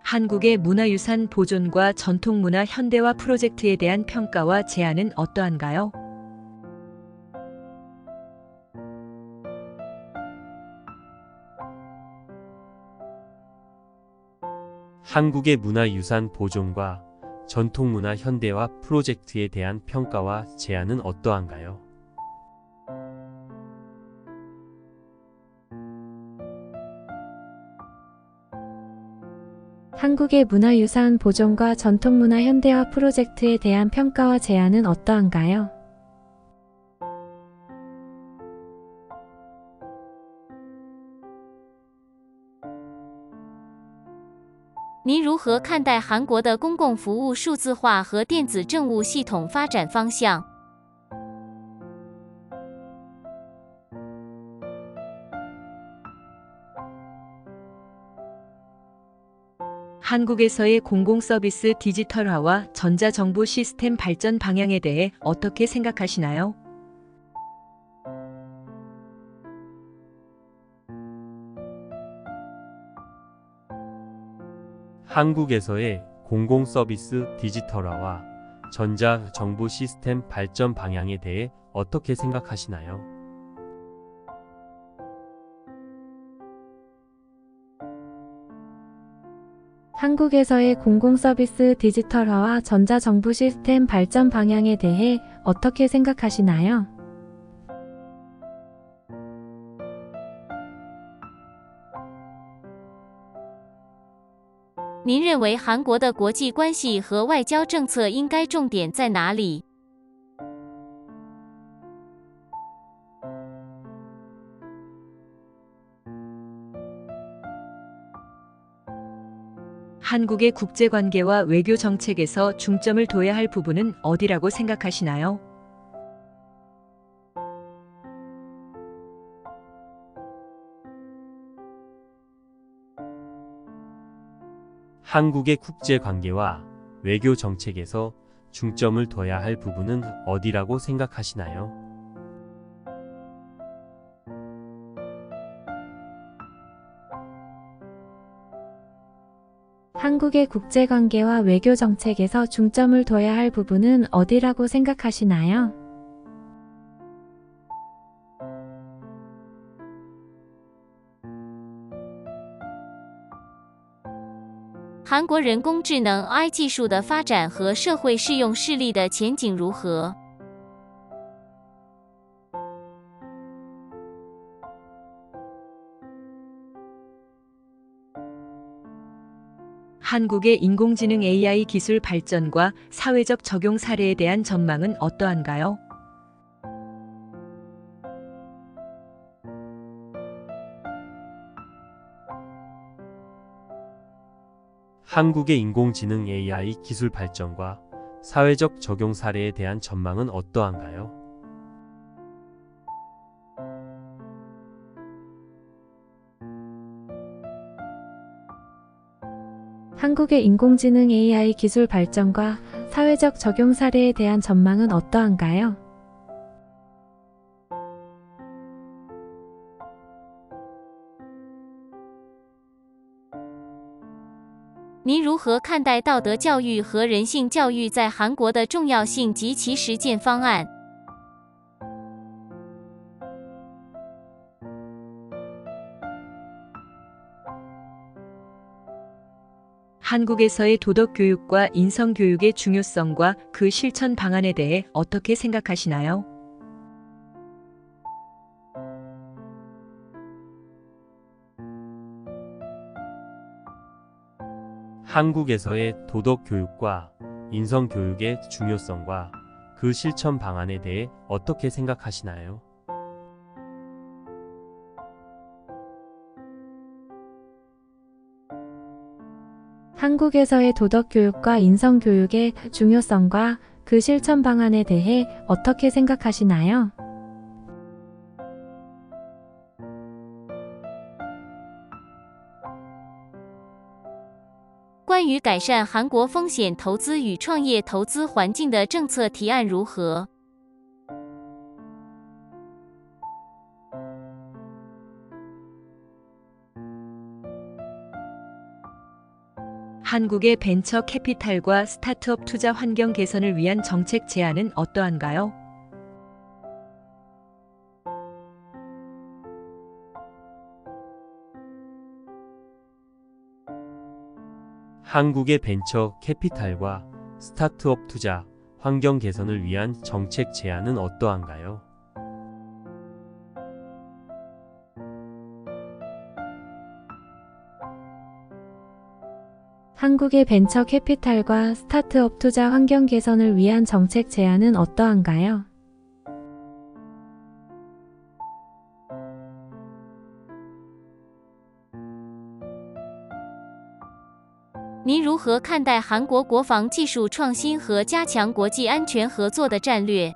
한국의 문화유산 보존과 전통문화 현대화 프로젝트에 대한 평가와 제안은 어떠한가요? 한국의 문화유산 보존과 전통문화 현대화 프로젝트에 대한 평가와 제안은 어떠한가요? 한국의 문화유산 보존과 전통문화 현대화 프로젝트에 대한 평가와 제안은 어떠한가요? 您如何看待韩国的公共服务数字化和电子政务系统发展方向？ 한국에서의 공공서비스 디지털화와 전자정부 시스템 발전 방향에 대해 어떻게 생각하시나요? 한국에서의 공공서비스 디지털화와 전자정부 시스템 발전 방향에 대해 어떻게 생각하시나요? 한국에서의 공공서비스 디지털화와 전자정부 시스템 발전 방향에 대해 어떻게 생각하시나요?您认为韩国的国际关系和外交政策应该重点在哪里？ 한국의 국제관계와 외교 정책에서 중점을 둬야 할 부분은 어디라고 생각하시나요? 한국의 국제관계와 외교 정책에서 중점을 둬야 할 부분은 어디라고 생각하시나요? 한국의 국제관계와 외교 정책에서 중점을 둬야 할 부분은 어디라고 생각하시나요?韩国人工智能 AI 技术的发展和社会适用视力的前景如何？ 한국의 인공지능 AI 기술 발전과 사회적 적용 사례에 대한 전망은 어떠한가요? 한국의 인공지능 AI 기술 발전과 사회적 적용 사례에 대한 전망은 어떠한가요? 한국의 인공지능 AI 기술 발전과 사회적 적용 사례에 대한 전망은 어떠한가요?您如何看待道德教育和人性教育在韩国的重要性及其实践方案？ 한국에서의 도덕 교육과 인성 교육의 중요성과 그 실천 방안에 대해 어떻게 생각하시나요? 한국에서의 도덕 교육과 인성 교육의 중요성과 그 실천 방안에 대해 어떻게 생각하시나요? 한국에서의 도덕 교육과 인성 교육의 중요성과 그 실천 방안에 대해 어떻게 생각하시나요? 关于改善韩国风险投资与创业投资环境的政策提案如何？ 한국의 벤처 캐피탈과 스타트업 투자 환경 개선을 위한 정책 제안은 어떠한가요? 한국의 벤처 캐피탈과 스타트업 투자 환경 개선을 위한 정책 제안은 어떠한가요? 한국의 벤처 캐피탈과 스타트업 투자 환경 개선을 위한 정책 제안은 어떠한가요? 您如何看待韩国国防技术创新和加强国际安全合作的战略？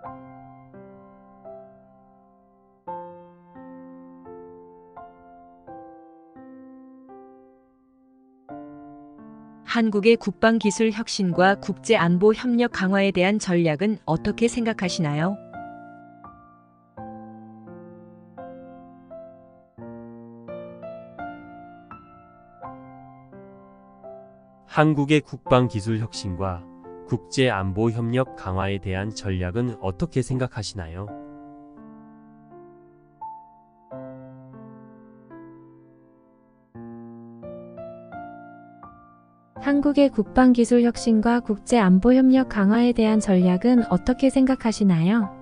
한국의 국방기술 혁신과 국제안보 협력 강화에 대한 전략은 어떻게 생각하시나요? 한국의 국방기술 혁신과 국제안보 협력 강화에 대한 전략은 어떻게 생각하시나요? 한국의 국방기술 혁신과 국제안보협력 강화에 대한 전략은 어떻게 생각하시나요?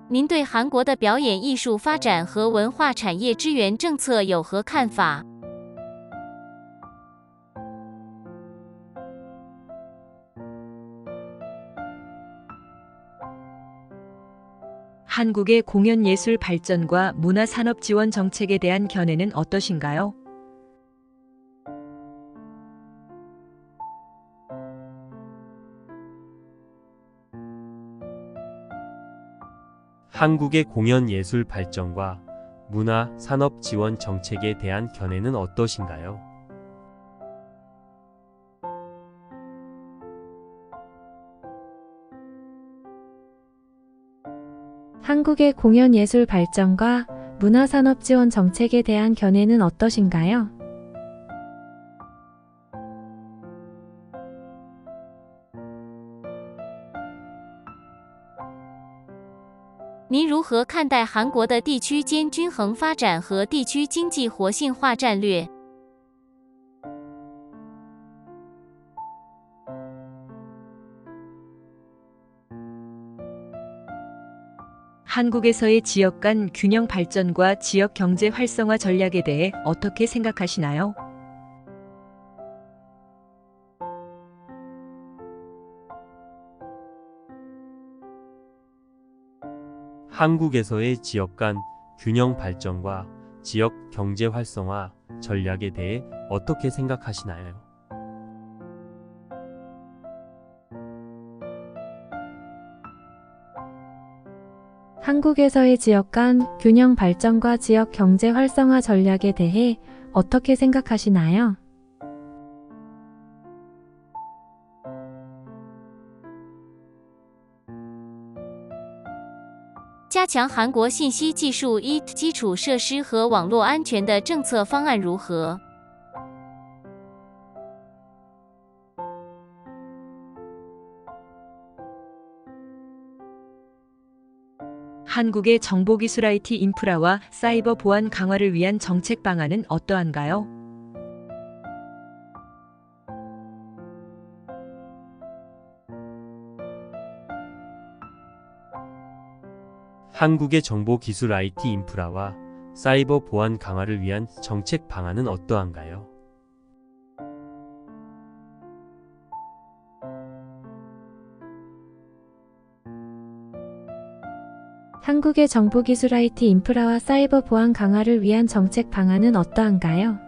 您对韩国的表演艺术发展和文化产业支援政策有何看法？ 한국의 공연예술 발전과 문화산업 지원 정책에 대한 견해는 어떠신가요? 한국의 공연예술 발전과 문화, 산업 지원 정책에 대한 견해는 어떠신가요? 한국의 공연예술 발전과 문화산업 지원 정책에 대한 견해는 어떠신가요?您如何看待韩国的地区间均衡发展和地区经济活性化战略？ 한국에서의 지역 간 균형 발전과 지역 경제 활성화 전략에 대해 어떻게 생각하시나요? 한국에서의 지역 간 균형 발전과 지역 경제 활성화 전략에 대해 어떻게 생각하시나요? 한국에서의 지역 간 균형 발전과 지역 경제 활성화 전략에 대해 어떻게 생각하시나요? 加强韩国信息技术 IT 基础设施和网络安全的政策方案如何？ 한국의 정보기술 IT 인프라와 사이버 보안 강화를 위한 정책 방안은 어떠한가요? 한국의 정보기술 IT 인프라와 사이버 보안 강화를 위한 정책 방안은 어떠한가요? 한국의 정보기술 IT 인프라와 사이버 보안 강화를 위한 정책 방안은 어떠한가요?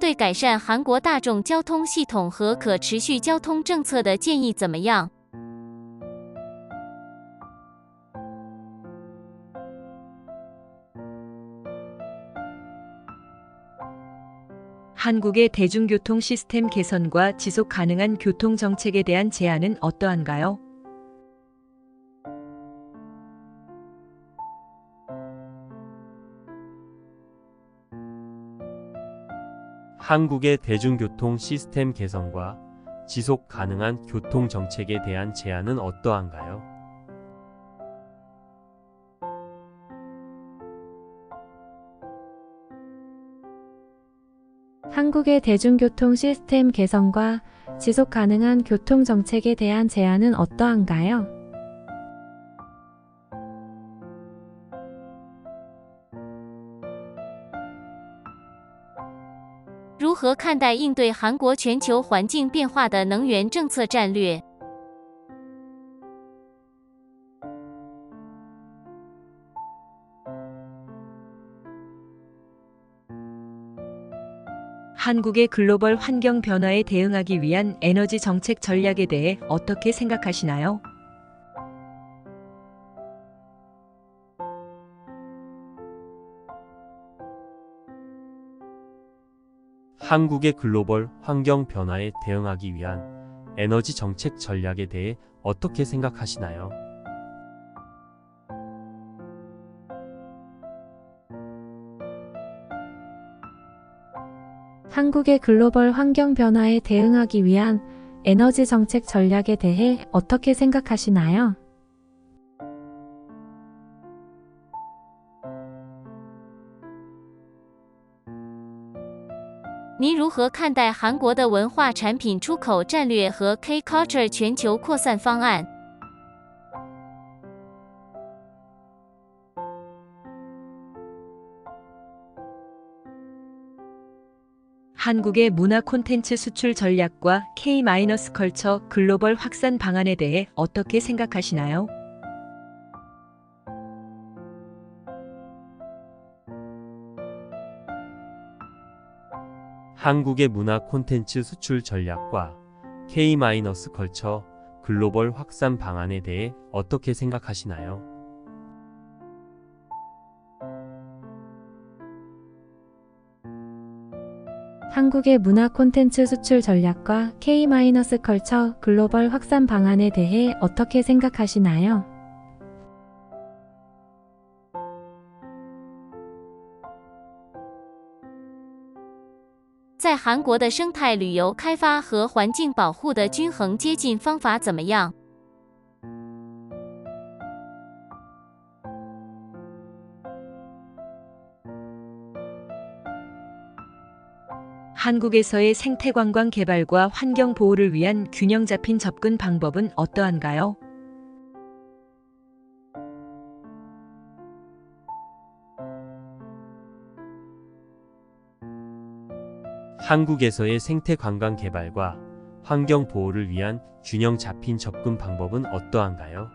对改善韩国大众交通系统和可持续交通政策的建议怎么样？ 한국의 대중교통 시스템 개선과 지속 가능한 교통 정책에 대한 제안은 어떠한가요? 한국의 대중교통 시스템 개선과 지속 가능한 교통 정책에 대한 제안은 어떠한가요? 한국의 대중교통 시스템 개선과 지속 가능한 교통 정책에 대한 제안은 어떠한가요? 何看待应对韩国全球环境变化的能源政策战略？ 한국의 글로벌 환경 변화에 대응하기 위한 에너지 정책 전략에 대해 어떻게 생각하시나요? 한국의 글로벌 환경 변화에 대응하기 위한 에너지 정책 전략에 대해 어떻게 생각하시나요? 한국의 글로벌 환경 변화에 대응하기 위한 에너지 정책 전략에 대해 어떻게 생각하시나요?您如何看待韩国的文化产品出口战略和 K-Culture 全球扩散方案？ 한국의 문화 콘텐츠 수출 전략과 K-컬처 글로벌 확산 방안에 대해 어떻게 생각하시나요? 한국의 문화 콘텐츠 수출 전략과 K-컬처 글로벌 확산 방안에 대해 어떻게 생각하시나요? 한국의 문화 콘텐츠 수출 전략과 K-컬처 글로벌 확산 방안에 대해 어떻게 생각하시나요? 在韩国的生态旅游开发和环境保护的均衡接近方法怎么样？ 한국에서의 생태관광 개발과 환경 보호를 위한 균형 잡힌 접근 방법은 어떠한가요? 한국에서의 생태관광 개발과 환경 보호를 위한 균형 잡힌 접근 방법은 어떠한가요?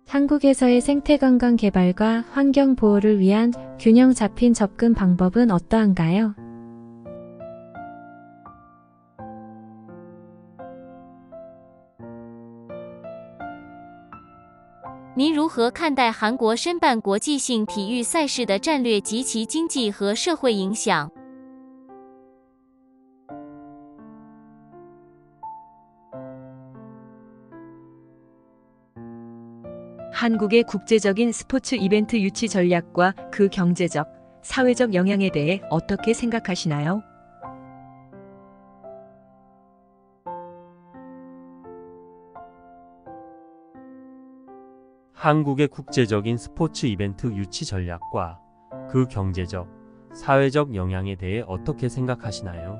한국에서의 생태관광 개발과 환경 보호를 위한 균형 잡힌 접근 방법은 어떠한가요? 您如何看待韩国申办国际性体育赛事的战略及其经济和社会影响？ 한국의 국제적인 스포츠 이벤트 유치 전략과 그 경제적, 사회적 영향에 대해 어떻게 생각하시나요? 한국의 국제적인 스포츠 이벤트 유치 전략과 그 경제적, 사회적 영향에 대해 어떻게 생각하시나요?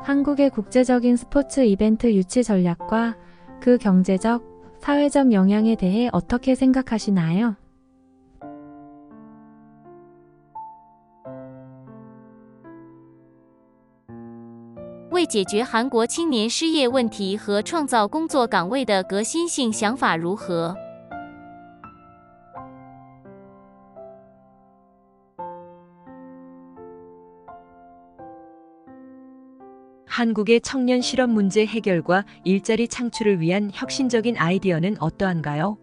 한국의 국제적인 스포츠 이벤트 유치 전략과 그 경제적, 사회적 영향에 대해 어떻게 생각하시나요? 为解决韩国青年失业问题和创造工作岗位的革新性想法如何？ 한국의 청년 실업 문제 해결과 일자리 창출을 위한 혁신적인 아이디어는 어떠한가요?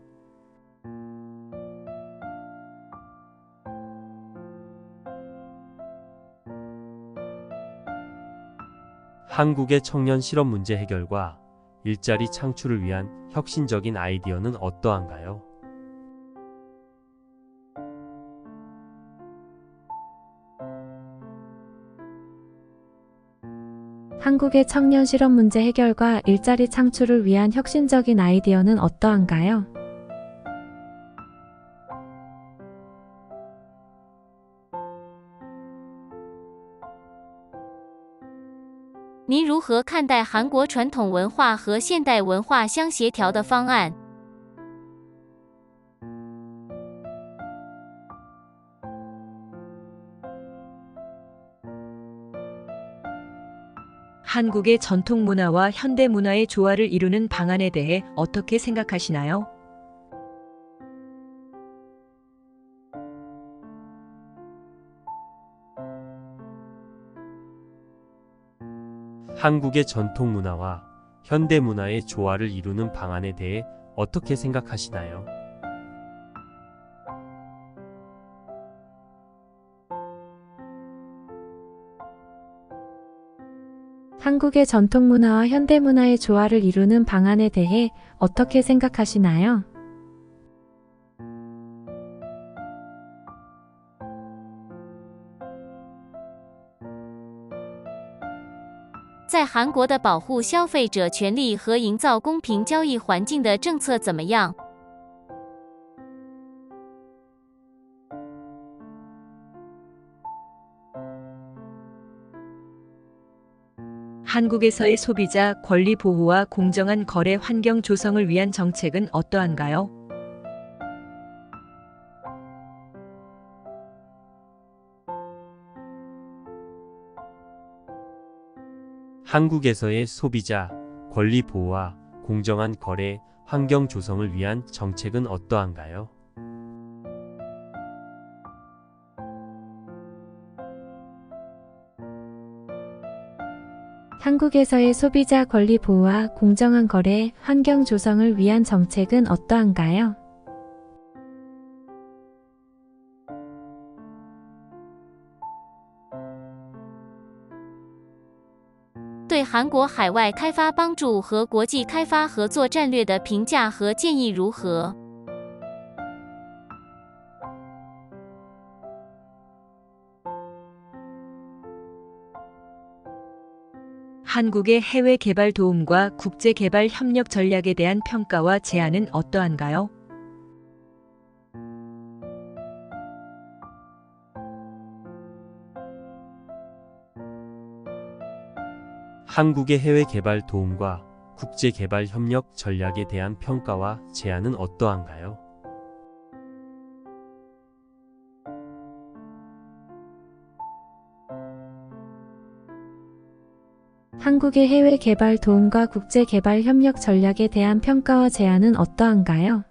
한국의 청년 실업 문제 해결과 일자리 창출을 위한 혁신적인 아이디어는 어떠한가요? 한국의 청년 실업 문제 해결과 일자리 창출을 위한 혁신적인 아이디어는 어떠한가요? 您如何看待韩国传统文化和现代文化相协调的方案？ 한국의 전통 문화와 현대 문화의 조화를 이루는 방안에 대해 어떻게 생각하시나요? 한국의 전통 문화와 현대 문화의 조화를 이루는 방안에 대해 어떻게 생각하시나요? 한국의 전통 문화와 현대 문화의 조화를 이루는 방안에 대해 어떻게 생각하시나요? 在韩国的保护消费者权利和营造公平交易环境的政策怎么样？ 한국에서의 소비자 권리 보호와 공정한 거래 환경 조성을 위한 정책은 어떠한가요? 한국에서의 소비자 권리 보호와 공정한 거래 환경 조성을 위한 정책은 어떠한가요? 한국에서의 소비자 권리 보호와 공정한 거래 환경 조성을 위한 정책은 어떠한가요? 对韩国海外开发帮助和国际开发合作战略的评价和建议如何？ 한국의 해외 개발 도움과 국제 개발 협력 전략에 대한 평가와 제안은 어떠한가요? 한국의 해외 개발 도움과 국제 개발 협력 전략에 대한 평가와 제안은 어떠한가요? 한국의 해외 개발 도움과 국제 개발 협력 전략에 대한 평가와 제안은 어떠한가요?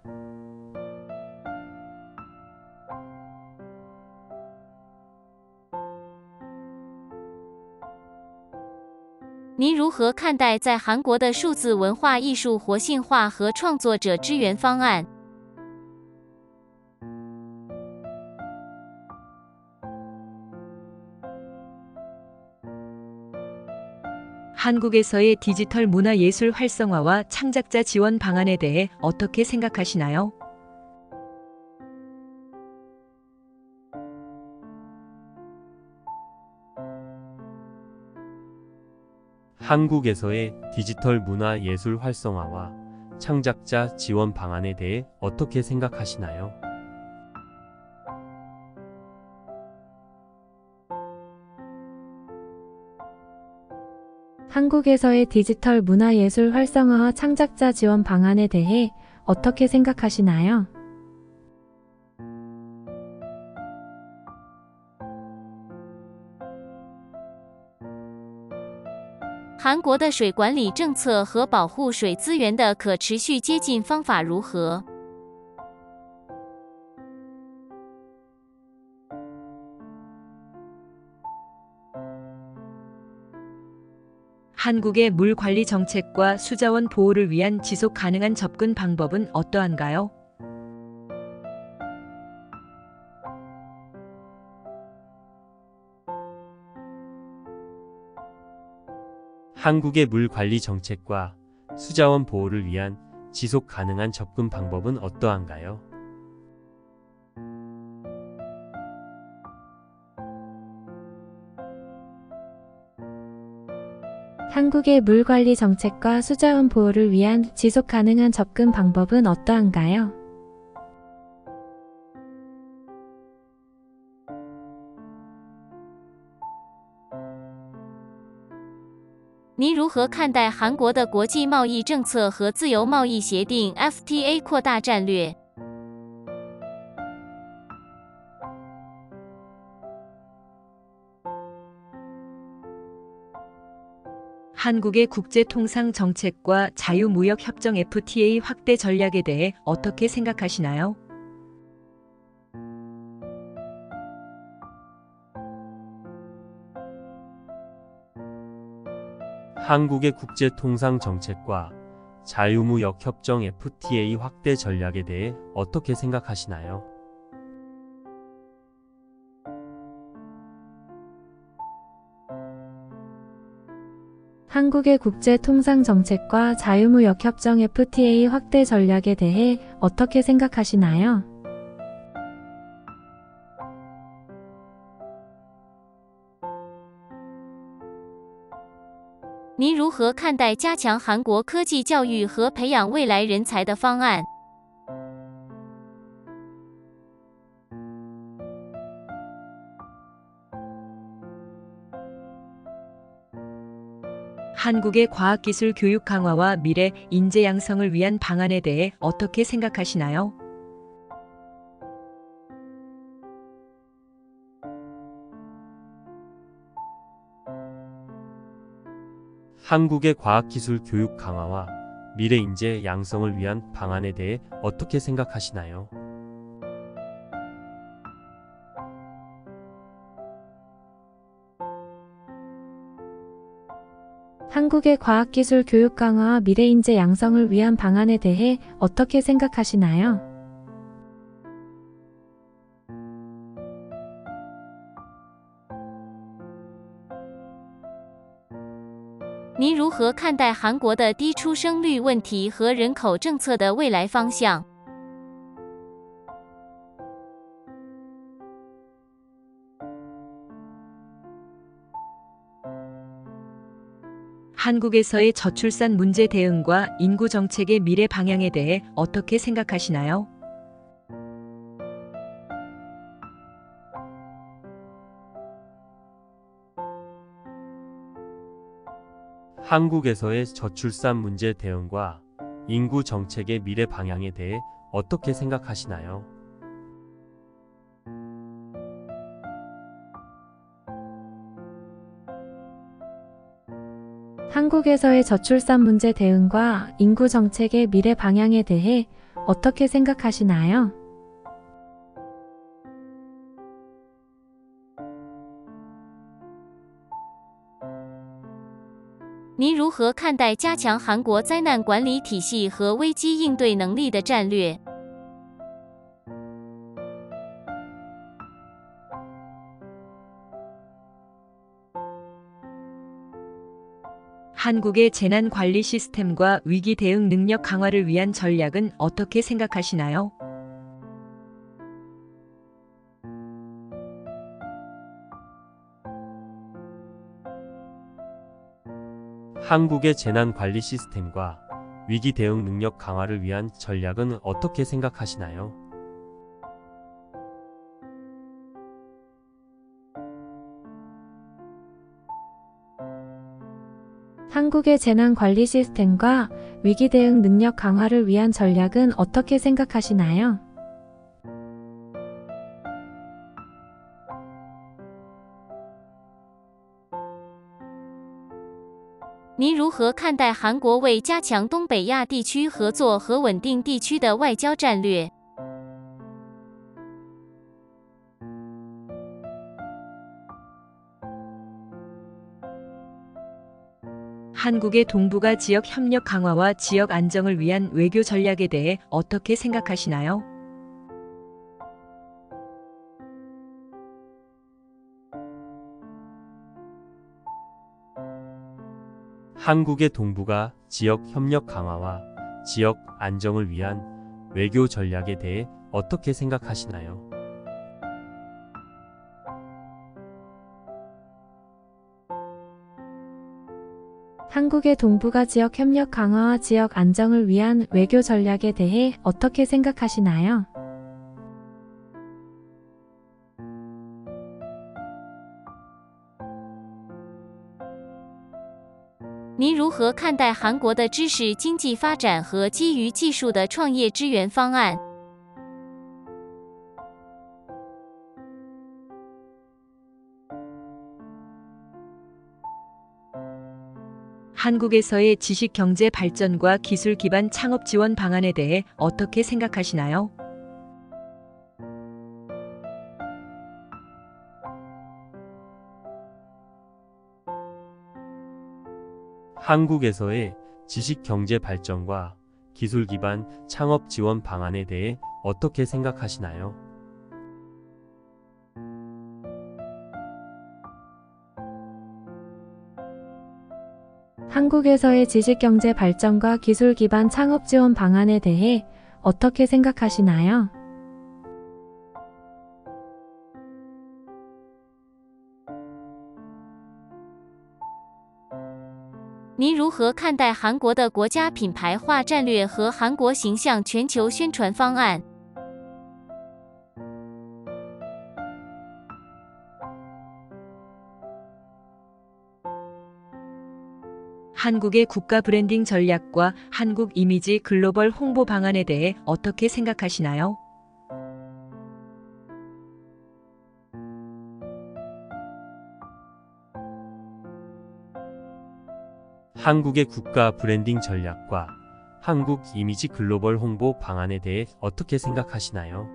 您如何看待在韩国的数字文化艺术活性化和创作者支援方案？ 한국에서의 디지털 문화 예술 활성화와 창작자 지원 방안에 대해 어떻게 생각하시나요? 한국에서의 디지털 문화 예술 활성화와 창작자 지원 방안에 대해 어떻게 생각하시나요? 한국에서의 디지털 문화예술 활성화와 창작자 지원 방안에 대해 어떻게 생각하시나요? 韩国的水管理政策和保护水资源的可持续接近方法如何？ 한국의 물 관리 정책과 수자원 보호를 위한 지속 가능한 접근 방법은 어떠한가요? 한국의 물 관리 정책과 수자원 보호를 위한 지속 가능한 접근 방법은 어떠한가요? 한국의 물 관리 정책과 수자원 보호를 위한 지속 가능한 접근 방법은 어떠한가요? 您如何看待韩国的国际贸易政策和自由贸易协定 FTA 扩大战略？ 한국의 국제통상 정책과 자유무역협정 FTA 확대 전략에 대해 어떻게 생각하시나요? 한국의 국제통상 정책과 자유무역 협정 FTA 확대 전략에 대해 어떻게 생각하시나요? 한국의 국제 통상 정책과 자유무역 협정 FTA 확대 전략에 대해 어떻게 생각하시나요?您如何看待加强韩国科技教育和培养未来人才的方案？ 한국의 과학기술 교육 강화와 미래 인재 양성을 위한 방안에 대해 어떻게 생각하시나요? 한국의 과학기술 교육 강화와 미래 인재 양성을 위한 방안에 대해 어떻게 생각하시나요? 한국의 과학기술 교육 강화와 미래 인재 양성을 위한 방안에 대해 어떻게 생각하시나요?您如何看待韩国的低出生率问题和人口政策的未来方向？ 한국에서의 저출산 문제 대응과 인구 정책의 미래 방향에 대해 어떻게 생각하시나요? 한국에서의 저출산 문제 대응과 인구 정책의 미래 방향에 대해 어떻게 생각하시나요? 한국에서의 저출산 문제 대응과 인구 정책의 미래 방향에 대해 어떻게 생각하시나요?您如何看待加强韩国灾难管理体系和危机应对能力的战略？ 한국의 재난 관리 시스템과 위기 대응 능력 강화를 위한 전략은 어떻게 생각하시나요? 한국의 재난 관리 시스템과 위기 대응 능력 강화를 위한 전략은 어떻게 생각하시나요? 한국의 재난 관리 시스템과 위기 대응 능력 강화를 위한 전략은 어떻게 생각하시나요?您如何看待韩国为加强东北亚地区合作和稳定地区的外交战略？ 한국의 동북아 지역 협력 강화와 지역 안정을 위한 외교 전략에 대해 어떻게 생각하시나요? 한국의 동북아 지역 협력 강화와 지역 안정을 위한 외교 전략에 대해 어떻게 생각하시나요? 한국의 동북아 지역 협력 강화와 지역 안정을 위한 외교 전략에 대해 어떻게 생각하시나요? 您如何看待韩国的知识经济发展和基于技术的创业支援方案？ 한국에서의 지식 경제 발전과 기술 기반 창업 지원 방안에 대해 어떻게 생각하시나요? 한국에서의 지식 경제 발전과 기술 기반 창업 지원 방안에 대해 어떻게 생각하시나요? 한국에서의 지식경제 발전과 기술 기반 창업 지원 방안에 대해 어떻게 생각하시나요?您如何看待韩国的国家品牌化战略和韩国形象全球宣传方案？ 한국의 국가 브랜딩 전략과 한국 이미지 글로벌 홍보 방안에 대해 어떻게 생각하시나요? 한국의 국가 브랜딩 전략과 한국 이미지 글로벌 홍보 방안에 대해 어떻게 생각하시나요?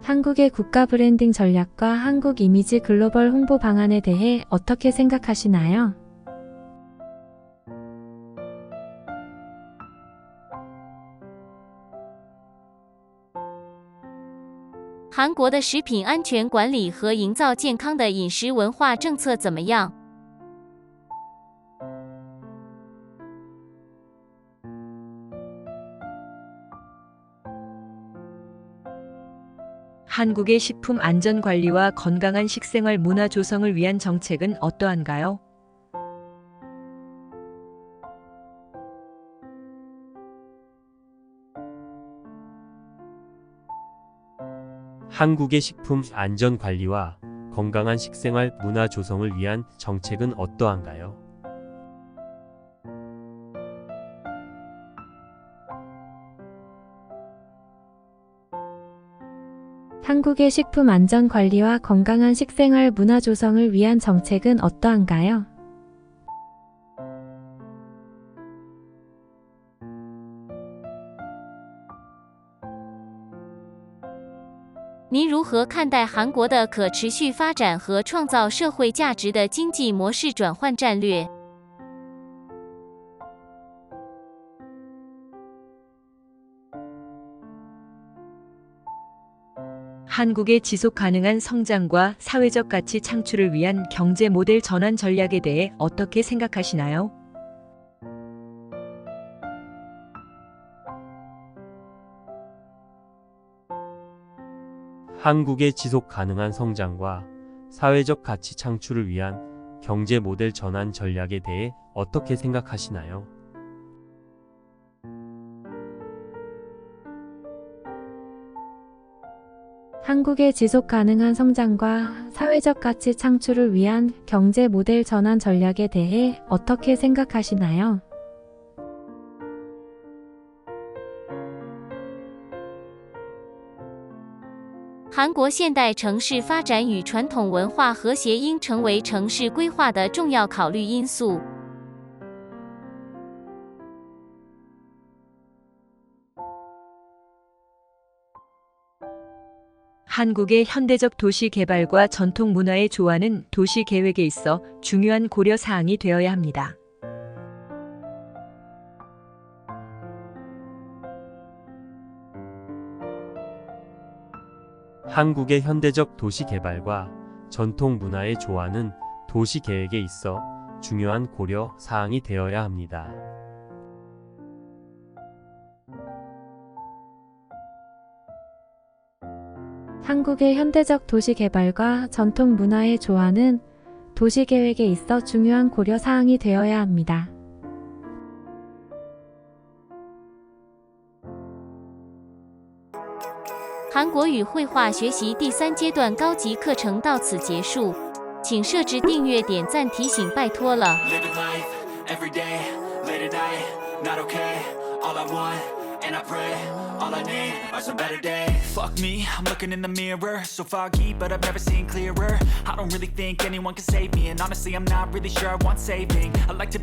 한국의 국가 브랜딩 전략과 한국 이미지 글로벌 홍보 방안에 대해 어떻게 생각하시나요?韩国的食品安全管理和营造健康的饮食文化政策怎么样？ 한국의 식품 안전 관리와 건강한 식생활 문화 조성을 위한 정책은 어떠한가요? 한국의 식품 안전 관리와 건강한 식생활 문화 조성을 위한 정책은 어떠한가요? 한국의 식품 안전 관리와 건강한 식생활 문화 조성을 위한 정책은 어떠한가요?您如何看待韩国的可持续发展和创造社会价值的经济模式转换战略？ 한국의 지속 가능한 성장과 사회적 가치 창출을 위한 경제 모델 전환 전략에 대해 어떻게 생각하시나요? 한국의 지속 가능한 성장과 사회적 가치 창출을 위한 경제 모델 전환 전략에 대해 어떻게 생각하시나요? 한국의 지속 가능한 성장과 사회적 가치 창출을 위한 경제 모델 전환 전략에 대해 어떻게 생각하시나요?韩国现代城市发展与传统文化和谐应成为城市规划的重要考虑因素。 한국의 현대적 도시 개발과 전통 문화의 조화는 도시 계획에 있어 중요한 고려 사항이 되어야 합니다. 한국의 현대적 도시 개발과 전통 문화의 조화는 도시 계획에 있어 중요한 고려 사항이 되어야 합니다. 한국의 현대적 도시 개발과 전통 문화의 조화는 도시 계획에 있어 중요한 고려 사항이 되어야 합니다. 韩国语绘画学习第3阶段高级课程到此结束，请设置订阅、点赞、提醒，拜托了。 Living life, every day, late at night, not okay. All I want, and I pray, all I need are some better days. Fuck me, I'm looking in the mirror, so foggy, but I've never seen clearer. I don't really think anyone can save me, and honestly I'm not really sure I want saving. I like to be